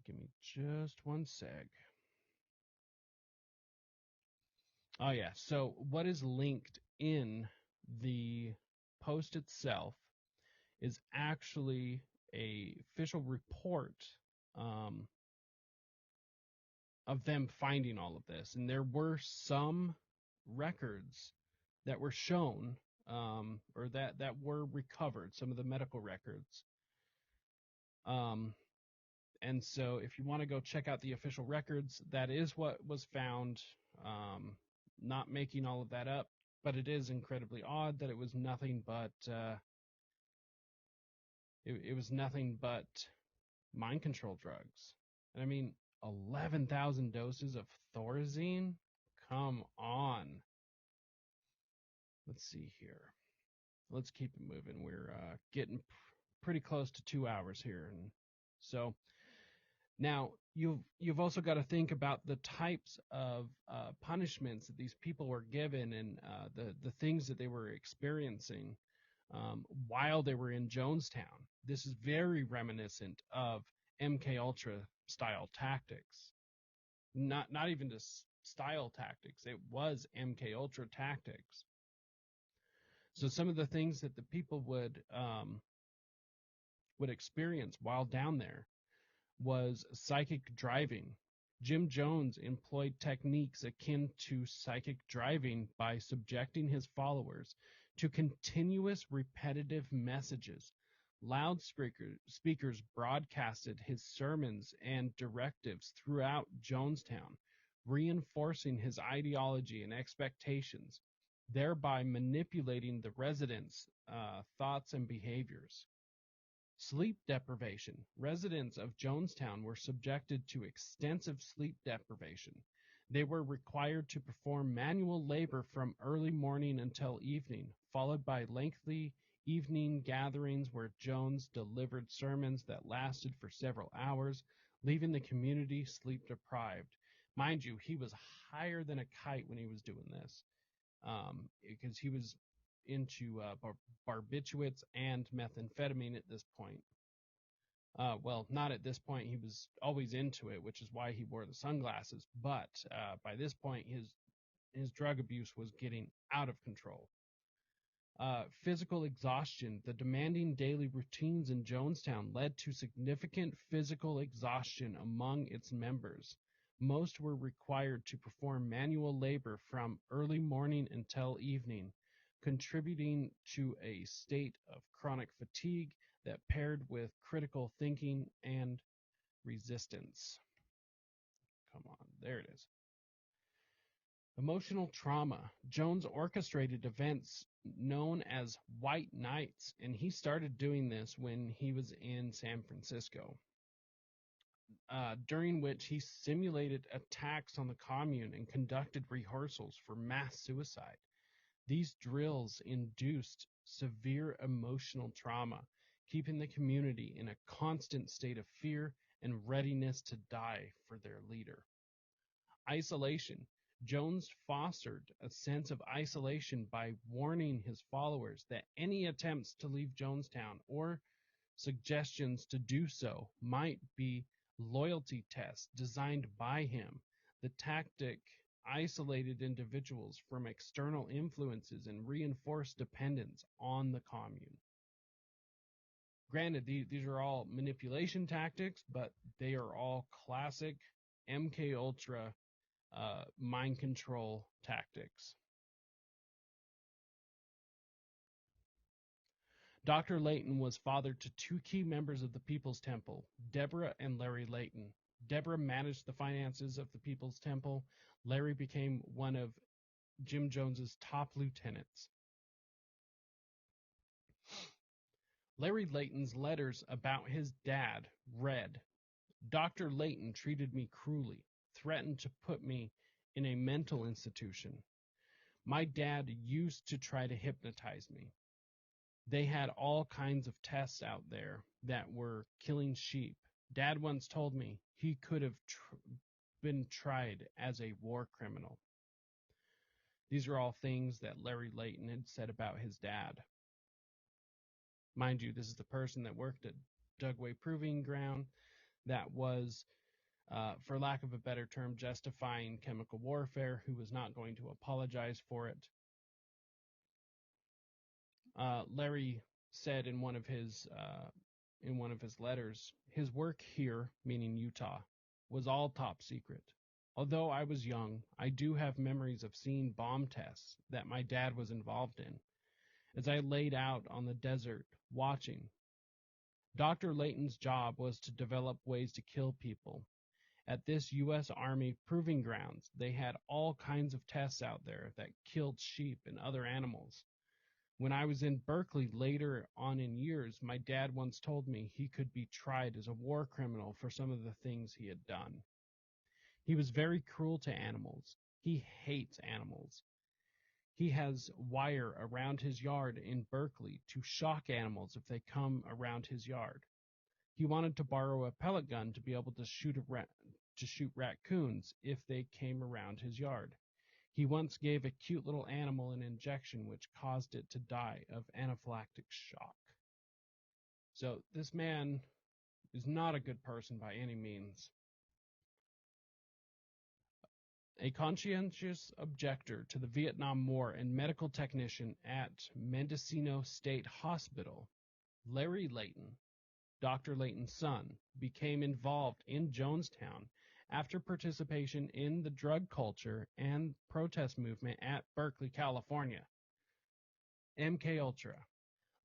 give me just one sec. Oh yeah. So, what is linked in the post itself is actually a official report of them finding all of this, and there were some records that were shown or that were recovered, some of the medical records. And so if you want to go check out the official records, that is what was found. Not making all of that up, but it is incredibly odd that it was nothing but it was nothing but mind control drugs. And I mean, 11,000 doses of Thorazine? Come on. Let's see here. Let's keep it moving. We're getting pretty close to 2 hours here. And so now you've also got to think about the types of punishments that these people were given and the things that they were experiencing while they were in Jonestown. This is very reminiscent of MKUltra style tactics. Not even just style tactics. It was MKUltra tactics. So some of the things that the people would experience while down there was psychic driving. Jim Jones employed techniques akin to psychic driving by subjecting his followers to continuous repetitive messages. Loudspeakers broadcasted his sermons and directives throughout Jonestown, reinforcing his ideology and expectations, thereby manipulating the residents' thoughts and behaviors. Sleep deprivation. Residents of Jonestown were subjected to extensive sleep deprivation. They were required to perform manual labor from early morning until evening, followed by lengthy evening gatherings where Jones delivered sermons that lasted for several hours, leaving the community sleep deprived. Mind you, he was higher than a kite when he was doing this, because he was into barbiturates and methamphetamine at this point. Well, not at this point. He was always into it, which is why he wore the sunglasses. But by this point, his drug abuse was getting out of control. Physical exhaustion. The demanding daily routines in Jonestown led to significant physical exhaustion among its members. Most were required to perform manual labor from early morning until evening, contributing to a state of chronic fatigue that paired with critical thinking and resistance. Come on, there it is. Emotional trauma. Jones orchestrated events known as White Nights, and he started doing this when he was in San Francisco, during which he simulated attacks on the commune and conducted rehearsals for mass suicide. These drills induced severe emotional trauma, keeping the community in a constant state of fear and readiness to die for their leader. Isolation. Jones fostered a sense of isolation by warning his followers that any attempts to leave Jonestown or suggestions to do so might be loyalty tests designed by him. The tactic isolated individuals from external influences and reinforced dependence on the commune. Granted, these are all manipulation tactics, but they are all classic MKUltra mind control tactics. Dr. Layton was father to two key members of the People's Temple, Deborah and Larry Layton. Deborah managed the finances of the People's Temple. Larry became one of Jim Jones's top lieutenants. Larry Layton's letters about his dad read, "Dr. Layton treated me cruelly, threatened to put me in a mental institution. My dad used to try to hypnotize me. They had all kinds of tests out there that were killing sheep. Dad once told me he could have been tried as a war criminal." These are all things that Larry Layton had said about his dad. Mind you, this is the person that worked at Dugway Proving Ground that was, for lack of a better term, justifying chemical warfare, who was not going to apologize for it. Larry said in one of his letters, his work here, meaning Utah, was all top secret. Although I was young, I do have memories of seeing bomb tests that my dad was involved in. As I laid out on the desert, watching, Dr. Layton's job was to develop ways to kill people. At this U.S. Army proving grounds, they had all kinds of tests out there that killed sheep and other animals. When I was in Berkeley later on in years, my dad once told me he could be tried as a war criminal for some of the things he had done. He was very cruel to animals. He hates animals. He has wire around his yard in Berkeley to shock animals if they come around his yard. He wanted to borrow a pellet gun to be able to shoot raccoons if they came around his yard. He once gave a cute little animal an injection which caused it to die of anaphylactic shock. So this man is not a good person by any means. A conscientious objector to the Vietnam War and medical technician at Mendocino State Hospital, Larry Layton, Dr. Layton's son, became involved in Jonestown after participation in the drug culture and protest movement at Berkeley, California. MKUltra.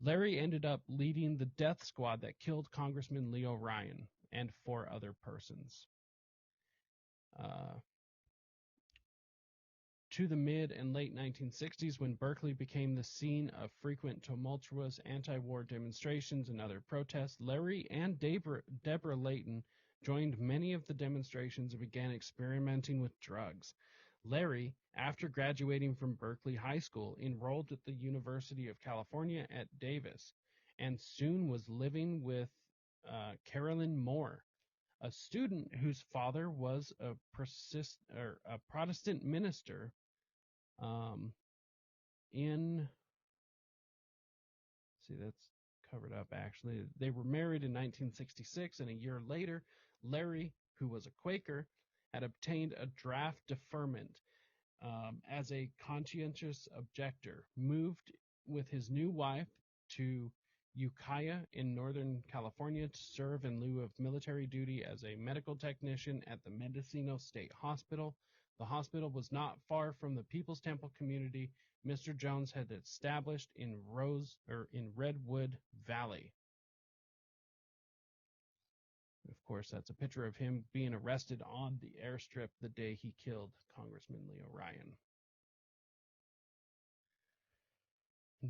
Larry ended up leading the death squad that killed Congressman Leo Ryan and 4 other persons. to the mid and late 1960s, when Berkeley became the scene of frequent tumultuous anti-war demonstrations and other protests, Larry and Deborah Layton joined many of the demonstrations and began experimenting with drugs. Larry, after graduating from Berkeley High School, enrolled at the University of California at Davis, and soon was living with Carolyn Moore, a student whose father was a Protestant minister in, see, that's covered up actually. They were married in 1966, and a year later, Larry, who was a Quaker, had obtained a draft deferment as a conscientious objector, moved with his new wife to Ukiah in Northern California to serve in lieu of military duty as a medical technician at the Mendocino State Hospital. The hospital was not far from the People's Temple community Mr. Jones had established in Redwood Valley. Of course, that's a picture of him being arrested on the airstrip the day he killed Congressman Leo Ryan.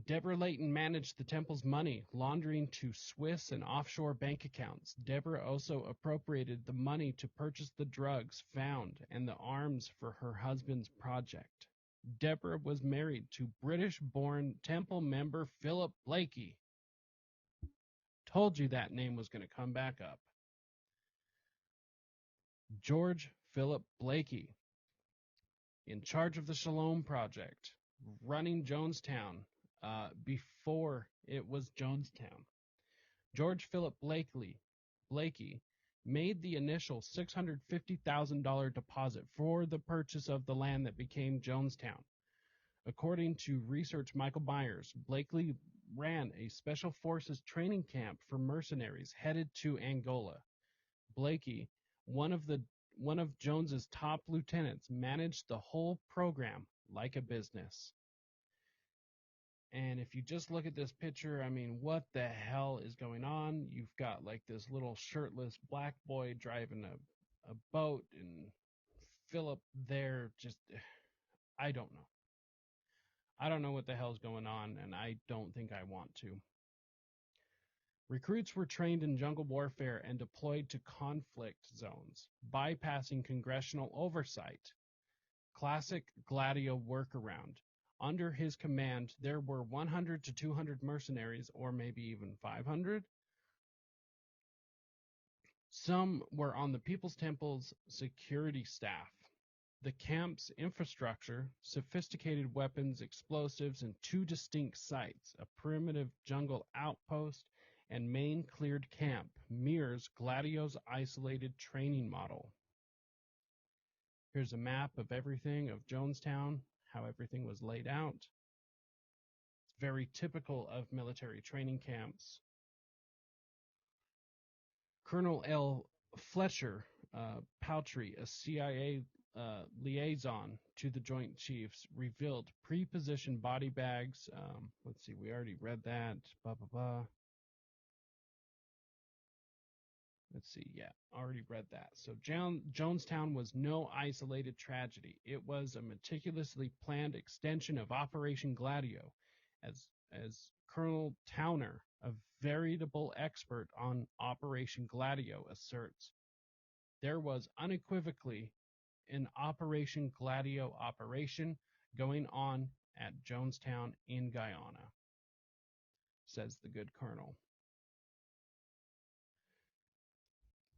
Deborah Layton managed the temple's money, laundering to Swiss and offshore bank accounts. Deborah also appropriated the money to purchase the drugs found and the arms for her husband's project. Deborah was married to British-born temple member Philip Blakey. Told you that name was going to come back up. George Philip Blakey, in charge of the Shalom Project, running Jonestown before it was Jonestown. George Philip Blakey made the initial $650,000 deposit for the purchase of the land that became Jonestown. According to research Michael Myers, Blakey ran a special forces training camp for mercenaries headed to Angola. Blakey, one of Jones's top lieutenants, managed the whole program like a business. And if you just look at this picture, I mean, what the hell is going on? You've got like this little shirtless black boy driving a boat, and Philip there just, I don't know. I don't know what the hell's going on, and I don't think I want to. Recruits were trained in jungle warfare and deployed to conflict zones, bypassing congressional oversight. Classic Gladio workaround. Under his command, there were 100 to 200 mercenaries, or maybe even 500. Some were on the People's Temple's security staff. The camp's infrastructure, sophisticated weapons, explosives, and two distinct sites, a primitive jungle outpost and main cleared camp, mirrors Gladio's isolated training model. Here's a map of everything of Jonestown, how everything was laid out. It's very typical of military training camps. Colonel L. Fletcher Powtry, a CIA liaison to the Joint Chiefs, revealed pre-positioned body bags. Let's see, we already read that. Let's see, yeah, already read that. So Jonestown was no isolated tragedy. It was a meticulously planned extension of Operation Gladio, as Colonel Towner, a veritable expert on Operation Gladio, asserts. There was unequivocally an Operation Gladio operation going on at Jonestown in Guyana, says the good colonel.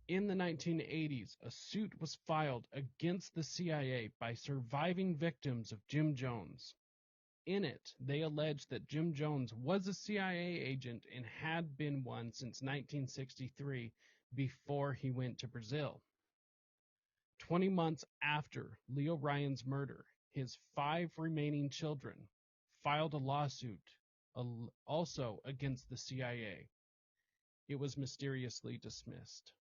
In the 1980s, a suit was filed against the CIA by surviving victims of Jim Jones. In it, they alleged that Jim Jones was a CIA agent and had been one since 1963, before he went to Brazil. 20 months after Leo Ryan's murder, his 5 remaining children filed a lawsuit also against the CIA. It was mysteriously dismissed.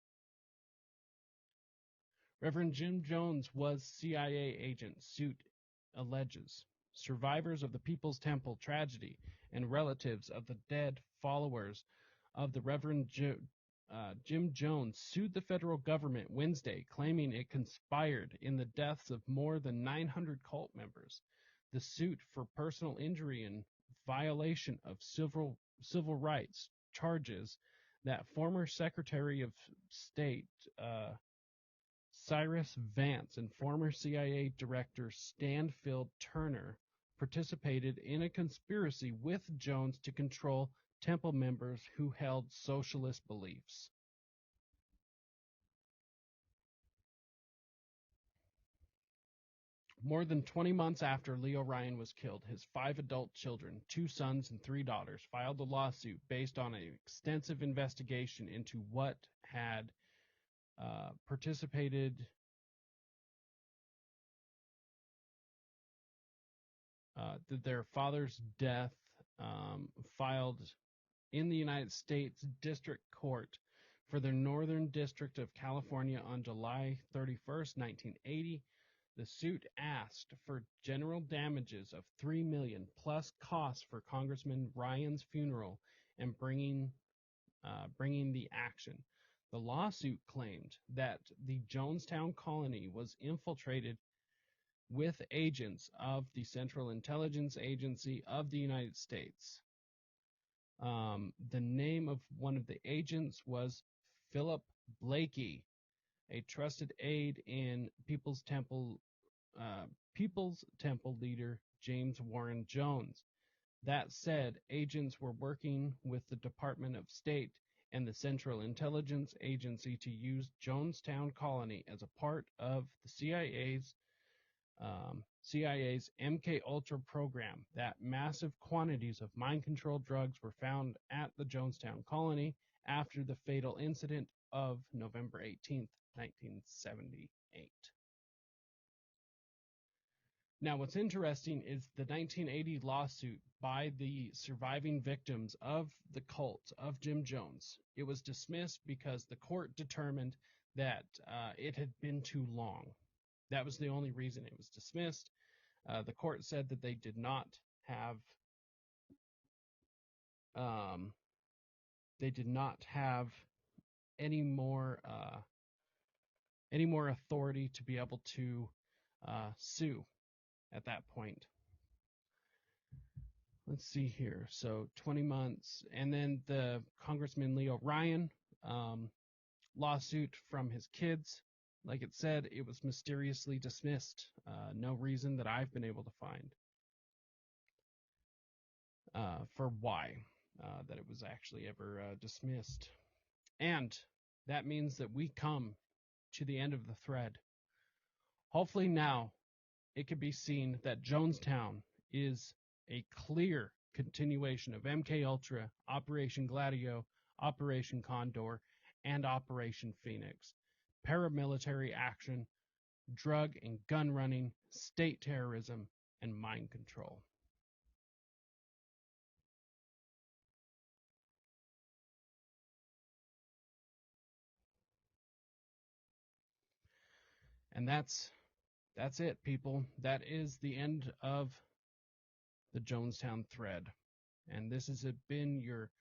Reverend Jim Jones was CIA agent, suit alleges. Survivors of the People's Temple tragedy and relatives of the dead followers of the Reverend Jim Jones sued the federal government Wednesday, claiming it conspired in the deaths of more than 900 cult members. The suit for personal injury and violation of civil rights charges that former Secretary of State Cyrus Vance and former CIA Director Stanfield Turner participated in a conspiracy with Jones to control temple members who held socialist beliefs. More than 20 months after Leo Ryan was killed, his 5 adult children, 2 sons and 3 daughters, filed a lawsuit based on an extensive investigation into what had participated their father's death, filed in the United States District Court for the Northern District of California on July 31st, 1980. The suit asked for general damages of $3 million plus costs for Congressman Ryan's funeral and bringing the action. The lawsuit claimed that the Jonestown colony was infiltrated with agents of the Central Intelligence Agency of the United States. The name of one of the agents was Philip Blakey, a trusted aide in People's Temple leader James Warren Jones. That said, agents were working with the Department of State and the Central Intelligence Agency to use Jonestown Colony as a part of the CIA's MKULTRA program. That massive quantities of mind-controlled drugs were found at the Jonestown Colony after the fatal incident of November 18th, 1978. Now, what's interesting is the 1980 lawsuit by the surviving victims of the cult of Jim Jones. It was dismissed because the court determined that it had been too long. That was the only reason it was dismissed. The court said that they did not have any more authority to be able to sue at that point. Let's see here. So 20 months, and then the Congressman Leo Ryan lawsuit from his kids. Like it said, it was mysteriously dismissed. No reason that I've been able to find for why that it was actually ever dismissed. And that means that we come to the end of the thread. Hopefully now it can be seen that Jonestown is a clear continuation of MKUltra, Operation Gladio, Operation Condor, and Operation Phoenix. Paramilitary action, drug and gun running, state terrorism, and mind control. And that's it, people. That is the end of the Jonestown thread. And this has been your